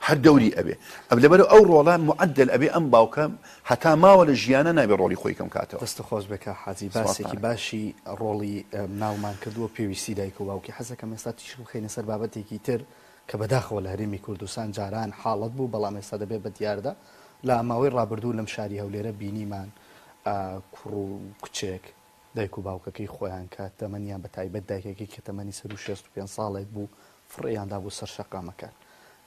هەر دەوری ئەبێ ئەم لەبەر ئەو ڕۆڵە معدل ئەبێ ئەم باوکە هەتا ماوە لە ژیانە نابێ ڕۆلی خۆی کەم کاتەوە دەستە خۆش بکە حەزی باسێکی باشی ڕۆڵی ناومان کردووە پێویستی دایک و باوکی حەزەکەم ئێستا تیش بخەینە سەر بابەتێکی تر کە بەداخەوە لە هەرێمی کوردستان جاران حاڵەت بوو بەڵام ئێستا دەبێت بە دیاردا لە ماوەی ڕابردوو لەم شاری هەولێرە بینیمان کوڕ و کچێک دایک و باوکەکەی خۆیان کات تەمەنیان بە تایبەت دایکێکی کە تەمەنی 65 ساڵێک بوو فڕێیاندا بوو سەر شەقامەکان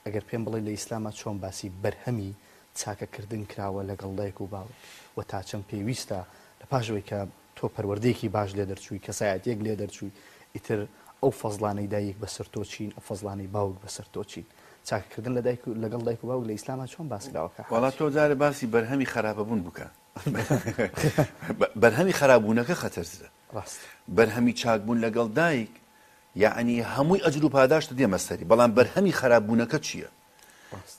ئەگەر پێم بڵێ لە ئیسلامە چۆن باسی بەرهەمی چاکەکردن کراوە لەگەڵ دایک و باوک و تا چەند پێویستە لە پاشەوەی کە تۆ پەروەردەیەکی باش لێ دەرچووی کەسایەتێک لێ دەرچووی ئیتر ئەو فەزڵانەی دایک بەسەر تۆ چین ئەو فەزڵانەی باوک بەسەر تۆ چین چاکەکردن لەگەڵ دایک و باوک لە ئیسلامە چۆن باس کراوەکە وڵا تۆ جارە باسی بەرهەمی خراپەبوون بکە بەرهەمی خراپبوونەکە خەتەرزە بەرهەمی چاکبوون لەگەڵ دایک یعنی هەمووی ئەجر و پاداشتە دێمە سەری بەڵام بەرهەمی خراپبوونەکە چییە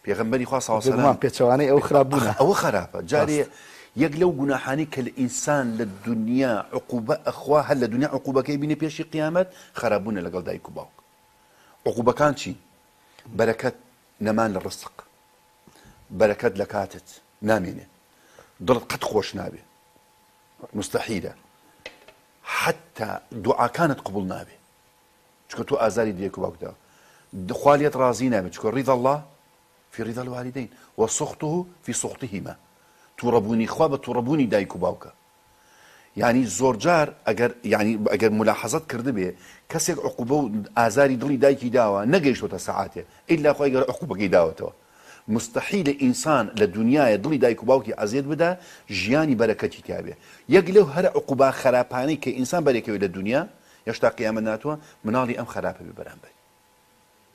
پێغەمبەری خوا صلی الله علیه و سلم پێچەوانەی ئەو خراپبوونە ئەوە خراپە جارێ یەک لەو گوناحانی کە لە ئینسان لە دنیا عقوبە ئەخوا هەر لە دنیا عقوبەکەی بینێ پێشی قیامەت خراپبوونە لەگەڵ دایک و باوک عقوبەکان چی بەرەکەت نەمان لە ڕزق بەرەکەت لە کاتت نامێنێ دڵت قەت خۆش نابێ مستحیلە حتى دوعاکانت قبول نابێ چکە تۆ ئازاری دایک و باوکدا خوالیت ڕازی نابێت چکە ڕیض الله في رضا الوالدين وسخطه في سخطهما توڕەبوونی خوا بە توڕەبوونی دایک و باوکە یعنی زۆر جار ئەگەر ملاحەزەت کردبێ کەسێک عقوبە و ئازاری دڵی دایکی داوە نەگەیشتۆتە سەعاتێ ئیلا خۆی گەر عقوبەکەی داوەتەوە مستحیل ئینسان لە دنیاە دڵی دایک و باوکی ئازیێت بدا ژیانی بەرەکەتی تابێ یەک لەو هەر عقوبە خراپانەی کە ئینسان بەرەکەوێت لە دنیا هێشتا قیامەت ناتوە مناڵی ئەم خراپە بێ بەرامبەر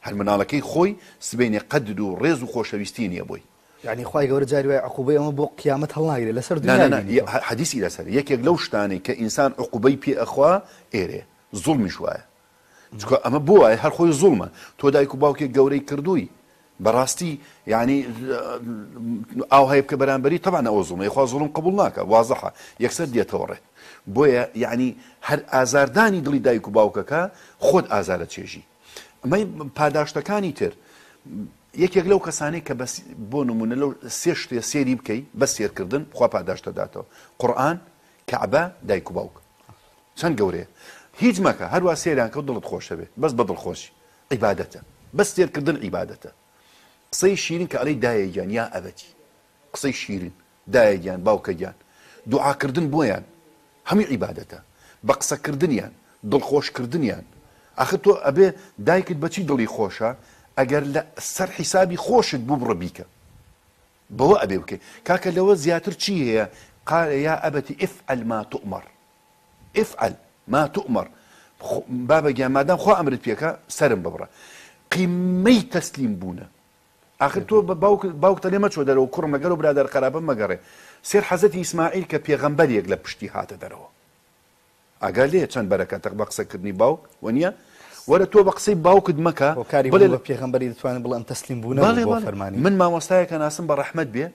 هەر مناڵەکەی خۆی سبەینێ قەدر و ڕێز و خۆشەویستی نییە بۆی یعنی خوای گەورە جاری وای عقوبەی ئەمە بۆ قیامەت هەڵناگرێت لەسەر دنیا حەدیسی لەسەر یەکێک لەو شتانەی کە ئینسان عقوبەی پێ ئەخوا ئێرێ زوڵمیش وایە چکە ئەمە بۆ وایە هەر خۆی زوڵمە تۆ دایک و باوکێک گەورەی کردووی بەڕاستی یعنی ئاو هەیە بکە بەرامبەری طبعا ئەوە زوڵمە یخوا زوڵم قبول ناکە وازەحە یەکسەر دێتەوە ڕێ بۆیە یعنی هەر ئازاردانی دڵی دایک و باوکەکە خۆت ئازارە چێژی ئەمەی پاداشتەکانی تر یەکێک لەو کەسانەی کە بۆ نمونە لەو سێ شتێ سێری بکەی بە سێرکردن خوا پاداشتە داتەوە قورئان کەعبە دایک و باوک چەند گەورەیە هیچ مەکە هەروە سێریان کە دڵت خۆشە بێ بەس بە دڵخۆشی عیبادەتە بەس سێرکردن عیبادەتە قسەی شیرین کە ئەڵێی دایەگیان یا ئەبەتی قسەی شیرین دایەگیان باوکەگیان دوعاکردن بۆیان هەمی عیبادەتە بە قسەکردنیان دڵخۆشکردنیان ئاخر تۆ ئەبێ دایکت بەچی دڵی خۆشە ئەگەر لە سەر حیسابی خۆشت بوو بڕە بیکە بەوە ئەبێ بکەی کاکە لەوە زیاتر چی هەیە قال یا ئەبەتی ئفعل ما تؤمر ئفعل ما تؤمر بابە گیان مادام خوا ئەمرت پێکە سەرم ببڕە قیمەی تەسلیم بوونە آخر تۆ باوک تەلێ مەچۆ دەرەوە کوڕم لەگەڵ و برادەر قەرابە مەگەڕێ سێر حەزەتی ئیسماعیل کە پێغەمبەرێک لە پشتی هاتە دەرەوە ئاگا لێ چەند بەرەکەتە بە قسەکردنی باوک وەنیە وەرە تۆ بە قسەی باوکت مەکە بڵێ پێغەمبەری دەتوانێت بڵێن تەسلیم بوونە بۆ فەرمانی من مامۆستایەکە ناسم بە ڕەحمەت بێ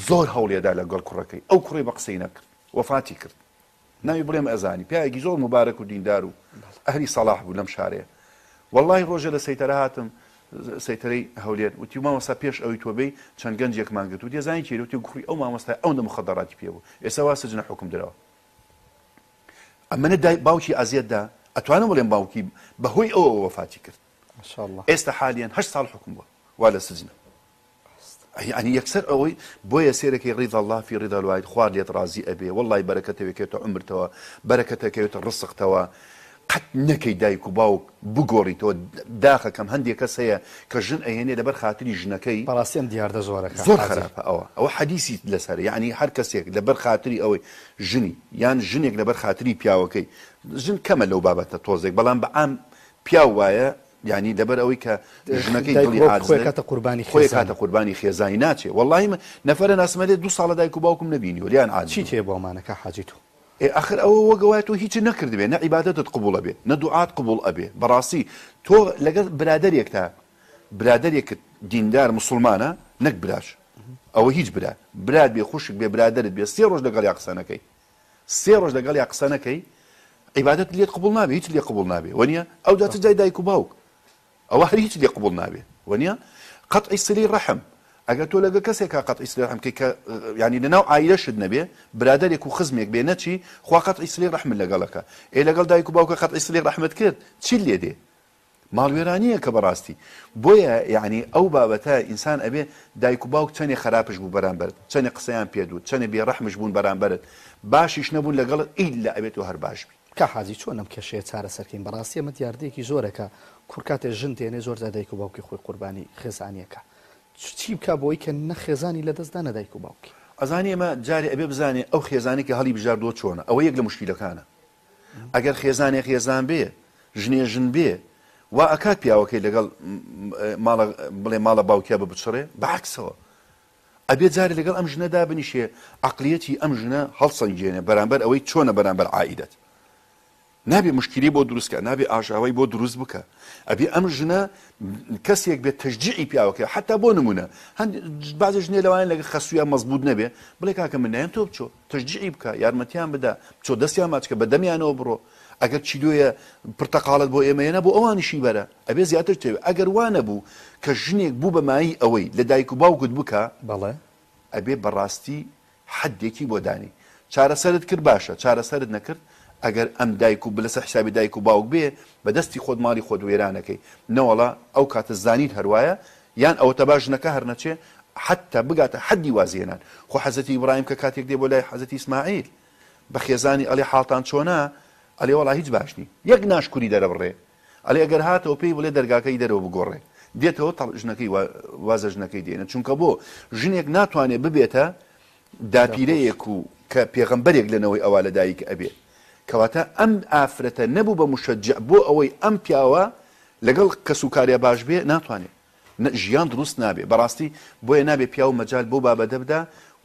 زۆر هەوڵێدا لەگەڵ کوڕەکەی ئەو کوڕی بە قسەی نەکرد وەفاتی کرد ناوی بڵێم ئەزانی پیاوێکی زۆر مبارەک و دیندار و ئەهلی سەڵاح بوو لەم شارەیە وەڵڵاهی ڕۆژە لە سەیتەرە هاتم سەیتەرەی هەولێر وتی مامۆستا پێش ئەوەی تۆ بێی چەند گەنجێکمان گرت و دێزانی چێری وتی کوڕی ئەو مامۆستای ئەو مخەدەڕاتی پێ بوو ئێستا وا سجنە حکم درەوە ئەمەنە باوکی ئازیەتدا ئەتوانم بڵێم باوکی بەهۆی ئەوە وەفاتی کرد ئێستا حالیان 8 ساڵ حکم بووە وا لە سجنە يعني يكسر أوي بويا سيرك رضا الله في رضا الوالد خوار ليت رازي أبي والله بركته وكيت عمر توا بركته كيت الرزق توا قد نكي دايكو باوك بقوري تو داخل كم هندي كسية كجن أيهني لبر خاطري جنكي براسيم ديار ده زورك زور خراب أو حديثي لسر يعني هر كسيك لبر خاطري أوي جني يعني جنيك لبر خاطري بياوكي جن كمل لو بابته توزك بلان بعام بياوايا يعني دبر أوي كجنكي دولي عاجز خوي كاتا قرباني خيزاني ناتشي والله نفر ناس مالي 2 ساڵە دایک و باوکم نبینی وليان عاجز چی تێ بۆ مانەکە حاجیتو آخر أو وجواتو هيك نكرد بيه نعبادات تقبل أبيه ندعاء قبول أبيه براسي تو لقى برادر يكتا برادر يك ديندار مسلمانة نك بلاش أو هيج براد بيخش ببرادر بيصير رجل قال يقصنا كي صير رجل قال يقصنا كي عبادات اللي قبولنا به هيك اللي قبولنا به ونيا أو ده تجاي دايكو باوك أو هيك اللي قبولنا به ونيا قطع الصلة الرحم ئەگەر تۆ لەگە کەسێکا قەتعی سلەی ڕەحم کە یعنی لەناو عایلەشت نەبێ برادێک و خزمێک بێ نەچی خوا قەتعی سلەی ڕەحمت لەگەڵەکە لەگەڵ دایک و باوکە قەتعی سلەی ڕەحمت کرد چی لێ دێ ماڵوێرانیە کە بەڕاستی بۆیە یعنی ئەو بابەتە ئینسان ئەبێ دایک و باوک چەندێ خراپش بوو بەرامبەرت چەندێ قسەیان پێدوو چەندێ بێڕەحمش بوون بەرامبەرت باشیش نەبوون لەگەڵت ئیلا ئەبێت و هەر باش بی کە حاجی چۆن ئەم کێشەیە چارەسەرکەین بەڕاستی ئەمە دیاردەیەکی زۆرەکە کوڕکاتێ ژن تێنێ زۆر جا دایک و باوکی خۆی قوربانی خێزانیەکە چی بکە بۆی کە نەخێزانی لەدەستدانە دایک و باوکی ئەزانی ئەمە جارێ ئەبێ بزانێ ئەو خێزانی کە هەڵی بژاردۆ چۆنە ئەوە یەک لە مشکیلەکانە ئەگەر خێزانێ خێزان بێ ژنێ ژن بێ وا ئەکات پیاوەکەی لەگەڵ بڵێ ماڵە باوکیا بە بچڕێ بەعکسەوە ئەبێ جارێ لەگەڵ ئەم ژنەدا بنیشێ عەقلیەتی ئەم ژنە هەڵسەنگێنێ بەرامبەر ئەوەی چۆنە بەرامبەر عائیدەت نابێ مشکلی بۆ دروستکە نابێ ئاژاوی بۆ دروست بکە ئەبێ ئەم ژنە کەسێک بێت تەشجیعی پیاوەکە حتا بۆ نمونە بعضی ژنێ لەوانە لەگە خەسوویان مەزبوط نەبێ بڵێ کاکە من نایەن تۆ بچۆ تەشجیعی بکە یارمەتیان بدە بچۆ دەستیان ماچکە بە دەمیانەوە بڕۆ ئەگەر چیلۆیە پرتەقاڵت بۆ ئێمەیە نەبوو ئەوانیشی بەرە ئەبێ زیاتر تێوێ ئەگەر وانە بوو کە ژنێک بوو بە مایی ئەوەی لە دایک و باوکت بکە بەڵێ ئەبێ بەڕاستی حەدێکی بۆ دانی چارەسەرت کرد باشە چارەسەرت نەکرد ئەگەر ئەم دایک و بلەسە حسابی دایک و باوک بێ بەدەستی خۆت ماڵی خۆت وێرانەکەی نەوەڵا ئەو کاتە زانیت هەروایە یان ئەوە تەباژنەکە هەر نەچێ حتا بگاتە حەدی وازێنان خۆ حەزەتی ئیبراهیم کە کاتێک دێ بۆ لای حەزەتی ئیسماعیل بە خێزانی ئەڵێ حاڵتان چۆنە ئەڵێ وەڵا هیچ باشنی یەک ناشکوری دەرەبڕێ ئەڵێ ئەگەر هاتەوە پێی بڵێ دەرگاکەی دەرەوە بگۆڕێ دێتەوە ژنەکەی وازە ژنەکەی دێنە چونکە بۆ ژنێک ناتوانێت ببێتە داپیرەیەک و کە پێغەمبەرێک لەنەوەی ئەوە لە دایک ئەبێت کەواتە ئەم ئافرەتە نەبوو بە مشەجع بۆ ئەوەی ئەم پیاوە لەگەڵ کەسوکاریە باش بێ ناتوانێت ژیان دروست نابێ بەڕاستی بۆیە نابێ پیا و مەجال بۆ بابەدە بدا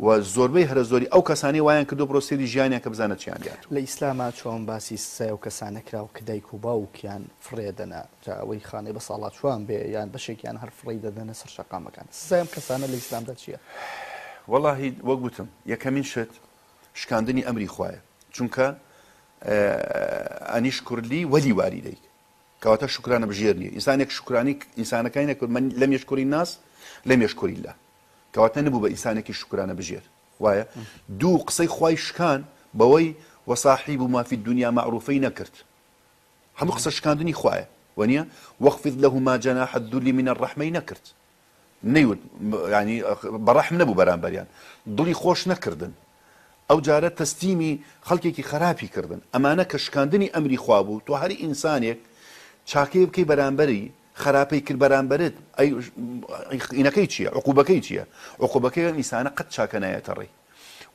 و زۆربەی هەرە زۆری ئەو کەسانی وایان کردو بڕۆ سێری ژیانیان کە بزانە چیان دیات لە ئیسلاما چۆن باسی سای و کەسانە کراوە کە دایک و باوکیان فڕێدەنە جا ئەوەی خانەی بە ساڵات چوان بێ یان بەشێکیان هەر فڕی دەدەنە سەر شەقامەکان سایم کەسانە لە ئیسلامدا چییە وەڵاهی وەک گوتم یەکەمین شت شکاندنی ئەمری خوایە چونکە ئەنیش کوردی وەلی واریدەیک کەواتە شکرانە بژێر نییە ئینسانێک شکرانی ئینسانەکانی نەکرد من لەم یشکوری ناس لەم یشکوری لا کەواتە نەبوو بە ئینسانێکی شکرانە بژێر وایە دوو قسەی خوای شکان بەوەی وەصاحیب ما فی الدنیا معروفەی نەکرد هەموو قسە شکاندنی خوایە وەنیە وەخفض لهما جناح الذل من الرحمەی نەکرد نەیوت ینی بەڕەحم نەبوو بەرامبەریان دڵی خۆش نەکردن ئەو جارە تەستیمی خەڵکێکی خراپی کردن ئەمانە کە شکاندنی ئەمری خوا بوو تۆ هەری ئینسانێک چاکەی بکەی بەرامبەری خراپەی کرد بەرامبەرت ئینەکەی چییە عقوبەکەی چییە عقوبەکەی ئینسانە قەت چاکە نایەتە ڕێ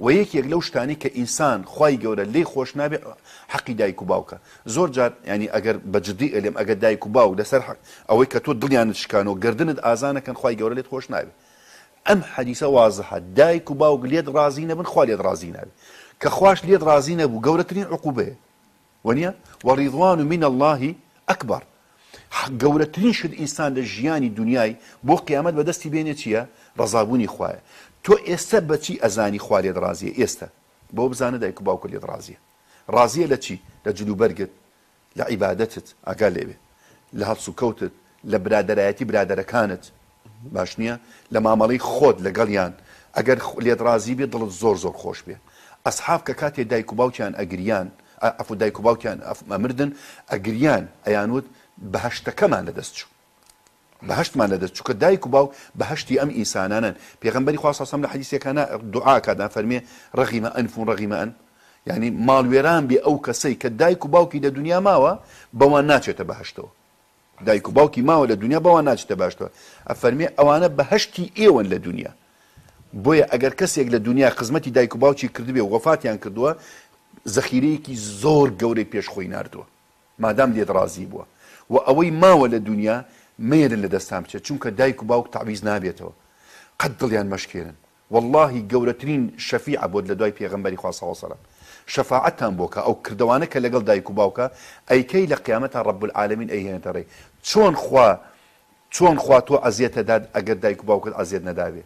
و یەکێک لەو شتانی کە ئینسان خوای گەورە لێی خۆش نابێ حەقی دایک و باوکە زۆر جار ینی ئەگەر بەجددی ئەلێم ئەگەر دایک و باوک لەسەر ئەوەی کە تۆ دڵیانت شکانەوە گردنت ئازانەکەن خوای گەورە لێت خۆش نابێ ئەم حەدیسە وازەحە دایک و باوک لێت ڕازی نەبن خوا لێت ڕازی نابێ کە خوش لێت ڕازی نەبوو گەورەترین عقوبەیە وەنیە وەڕیضوان من الله ئەکبەر گەورەترین شت ئینسان لە ژیانی دنیای بۆ قیامەت بەدەستی بێنێ چییە ڕەزابوونی خوایە تۆ ئێستا بەچی ئەزانی خوا لێت ڕازیە ئێستا بۆ بزانە دایک و باوکە لێت ڕازیە ڕازیە لە چی لە جلوبەرگت لە عیبادەتت ئاگا لێبێ لە هەڵس و کەوتت لە برادەرایەتی برادەرەکانت باش نییە لە مامەڵەی خۆت لەگەڵیان ئەگەر لێت ڕازی بێ دڵت زۆر زۆر خۆش بێ ئەسحاب کە کاتێ دایک و باوکیان ئەگریان ئەفو دایک و باوکیان ئەمردن ئەگریان ئەیانوت بەهەشتەکەمان لەدەست چوو بەهەشتمان لەدەست چوو کە دایک و باو بەهەشتی ئەم ئینسانانن پێغەمبەری خوا سەڵسەم لە حەدیثێکانە دوعاکەدا فەرمێ ڕەغیمە ئەنف و ڕەغیمە ئەن یعنی ماڵوێران بێ ئەو کەسەی کە دایک و باوکی لە دنیا ماوە بەوان ناچێتە بەهەشتەوە دایک و باوکی ماوە لە دنیا بەوان ناچێتە بەهەشتەوە ئەفەرمێ ئەوانە بەهەشتی ئێوەن لە دنیا بۆیە ئەگەر کەسێک لە دنیا خزمەتی دایک و باوکی کردبێ و وەفاتیان کردووە زەخیرەیەکی زۆر گەورەی پێشخۆی ناردووە مادام لێت ڕازی بووە و ئەوەی ماوە لە دنیا مێرن لە دەستان بچێت چونکە دایک و باوک تعویز نابێتەوە قەت دڵیان مەشکێنن واللهی گەورەترین شەفیع بۆت لە دوای پێغەمبەری خوا صلی الله علیه و سلم شەفاعەتتان بۆکە ئەو کردوانە کە لەگەڵ دایک و باوکە ئەیکەی لە قیامەتە ڕەب العالەمین ئەیهێنێتە ڕێ چۆن خوا تۆ ئەزیەتە داد ئەگەر دایک و باوکت ئەزیەت نەداوێ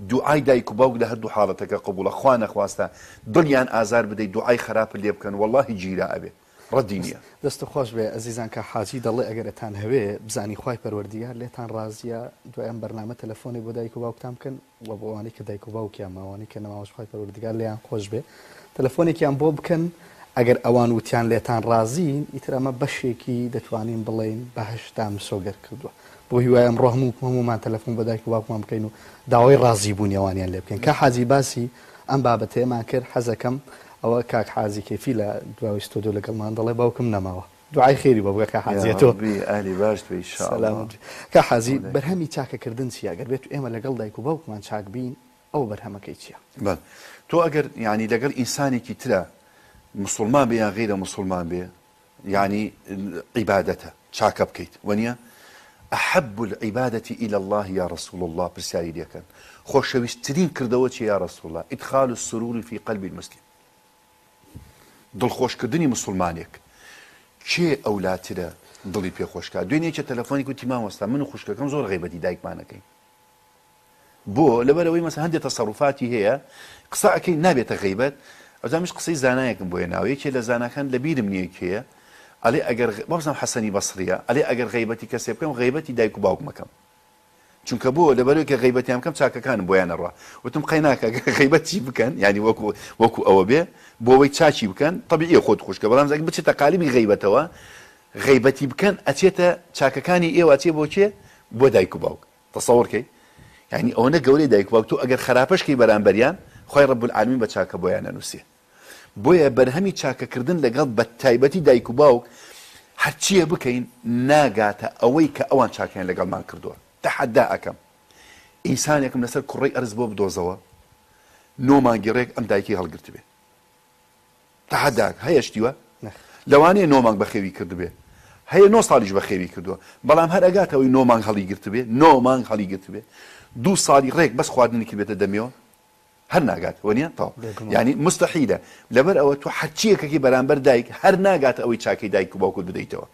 دوعای دایک و باوک لە هەردوو حاڵەتەکە قبوڵە خوا نەخواستە دڵیان ئازار بدەیت دوعای خراپ لێ بکەن واللهی گیرا ئەبێ ڕەدی نییە دەست خۆش بێ ئەزیزان کە حاجی دەڵێ ئەگەرتان هەوێ بزانی خوای پەروەردیگار لێتان ڕازیە دوای ئەم بەرنامە تەلەفۆنی بۆ دایک و باوکتان بکەن و بۆوانی کە دایک و باوکیان ماوانی کە نەماوەش خوای پەروەردیگار لێیان خۆش بێ تەلەفۆنێکیان بۆ بکەن ئەگەر ئەوان وتیان لێتان ڕازین ئیتر ئەمە بەشێکی دەتوانین بڵێین بەهەشتام سۆگەر کردووە بۆ هیوای ئەمڕۆ هەمومان تەلەفۆن بە دایک و باوکمان بکەین و داوای ڕازی بوونیەوانیان لێ بکەین کە حاجی باسی ئەم بابەتەیەمان کرد حەزەکەم ئەوە کاک حازی کەفی لە دواوی ستۆدیۆ لەگەڵمان دەڵێ باوکم نەماوە دوعای خێری بە بگە کە حازیێتەوە ئالی باش کە حازی بەرهەمی چاکەکردن چیە ئەگەر بێت ئێمە لەگەڵ دایک و باوکمان چاک بین ئەو بەرهەمەکەی چییە تۆ ئەگەر ینی لەگەڵ ئینسانێکی ترە مسلمان بێ یان غیرە مسلمان بێ ینی عیبادەتە چاکە بکەیت وەنیە أحب العبادة إلى الله يا رسول الله برسالي ليكن خوشويسترين كردوتي يا رسول الله إدخال السرور في قلب المسلم دڵ خۆشکردنی مسلمانێک کێ ئەولاترە دڵی پێ خۆشکە دوێنێ چە تەلەفۆنی کوتی مامۆستا من و خوشکەکەم زۆر غیبەتی دایکمانەکەین بۆ لەبەرەوەی مەسە هەندێک تەسەڕوفاتی هەیە قسە ئەەکەی نابێتە غیبەت ئەوزانش قسەی زانایەکم بۆیە ناوەیەکێ لە زانەکان لە بیرم نییە کێیە ئەڵێ ئەگەر بەزم حەسەنی بەسریە ئەڵێ ئەگەر غیبەتی کەسێ بکەم غیبەتی دایک و باوک مەکەم چونکە بۆ لەبەرەوەی کە غیبەتیان بکەم چاکەکانم بۆیان نەڕوا وتم قەی ناکە غیبەتی بکەن ینی وەکو ئەوە بێ بۆەوەی چاچی بکەن طبیعی خۆت خوشکە بەڵام زەک بچێتە قالیبی غیبەتەوە غیبەتی بکەن ئەچێتە چاکەکانی ئێوە ئەچێ بۆ چێ بۆ دایک و باوک تەسەوڕکەی یعنی ئەوەنە گەورەی دایک و باوک تۆ ئەگەر خراپەشکەی بەرامبەریان خۆی ڕەب العالمین بە چاکە بۆیان نەنووسێ بۆیە بەرهەمی چاکەکردن لەگەڵ بە تایبەتی دایک و باوک هەرچیە بکەین ناگاتە ئەوەی کە ئەوان چاکیان لەگەڵمان کردووە تەحەدا ئەەکەم ئینسانێکم لەسەر کوڕی ئەرز بۆ بدۆزەوە نۆمانگی ڕێک ئەم دایکی هەڵگرت بێ تەحەدا هەیەشتیوە لەوانەیە نۆمانگ بەخێوی کرد بێ هەیە 9 ساڵیش بەخێوی کردووە بەڵام هەر ئەگاتەوەی نۆمانگ هەڵی گرت بێ نۆمانگ هەڵی گرت بێ 2 ساڵی ڕێک بەس خواردنێکی بێتە دەمێەوە هەر ناگات وەنیە تاو ینی مستەحیلە لەبەر ئەوە تو هەرچیەکەکی بەرامبەر دایک هەر ناگاتە ئەوەی چاکەی دایک و باوکت بدەیتەوە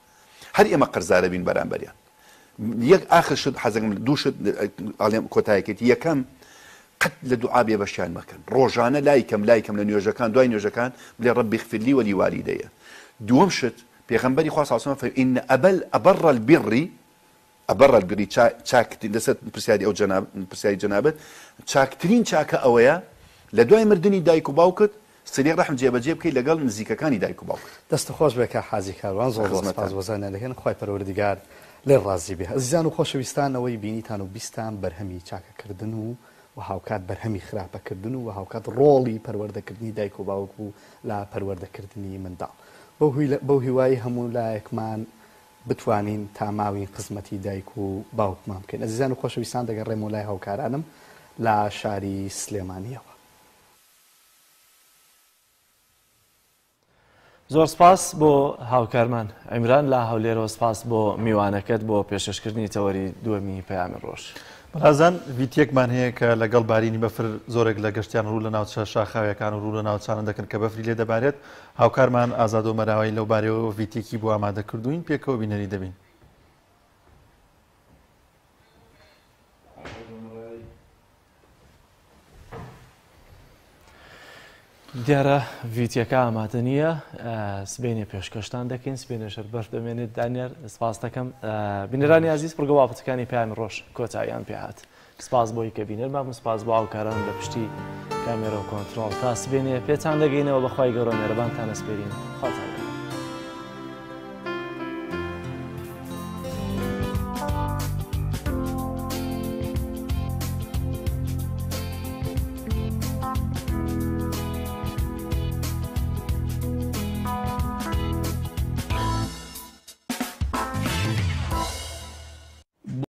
هەر ئێمە قەرزارە بین بەرامبەریان یەک ئاخر شت حەزەکەم دوو شت ئاڵێم کۆتایەکێتی یەکەم قەت لە دوعا بێ بەشیان مەکەن ڕۆژانە لایکەم لە نوێژەکان دوای نوێژەکان بڵێ ڕەبی اغفر لي ولوالدي دووەم شت پێغەمبەری خوا صلی الله علیه و سلم إن أبر البر چاکترین لەسەر پرسیاری ئەو پرسیاری جەنابەت چاکترین چاکە ئەوەیە لە دوای مردنی دایک و باوکت سری ڕەحم جێبەجێ بکەی لەگەڵ نزیکەکانی دایک و باوکت دەست خۆش بێ کە حاجی کاروان زۆر سپاسگوزارم لەکەن خوای پەروەردیگار لێ ڕازی بێ ئەزیزان و خۆشەویستان ئەوەی بینیتان و بیستان بەرهەمی چاکەکردن و هاوکات بەرهەمی خراپەکردن و هاوکات ڕۆڵی پەروەردەکردنی دایک و باوک و لا پەروەردەکردنی منداڵ بەو هیوای هەموو لایەکمان بتوانین تا ماوەی خزمەتی دایک و باوکمان بکەین. ئەزیزان و خۆشەویستان دەگەڕێم و لای هاوکارانم لە شاری سلێمانیەوە. زۆر سپاس بۆ هاوکارمان ئەمران لە هەولێرەوە، سپاس بۆ میوانەکەت بۆ پێشکەشکردنی تەوەری دووەمی پەیامی ڕۆژ. بەڕازان ڤیتیەکمان هەیە کە لەگەڵ بارینی بەفر زۆرێک لە گەشتیان ڕوو لە ناوچە شاخاویەکان و ڕوو لە ناوچانە دەکەن کە بەفری لێ دەبارێت. هاوکارمان ئازاد و مەراوی لەو بارەوە ڤیتێکی بۆ ئامادە کردوین، پێکەوە بینەری دەبین. دیارە ڤیتیەکە ئامادە نییە، سبێنێ پێشکەشتان دەکەین، سبێنێشر بەر دەمێنێت دانیار. سپاس دەکەم بینەرانی عزیز، پڕگەواڵەتەکانی پەیامی ڕۆژ کۆتاییان پێهات. سپاس بۆی کە بینەرمان، سپاس بۆ هاوکاران لە پشتی کامێرە و کۆنتڕۆڵ. تا سبێنێ پێتان دەگەینەوە، بەخوای گەورە مێرەبانتان ئەسپێرین. خاتان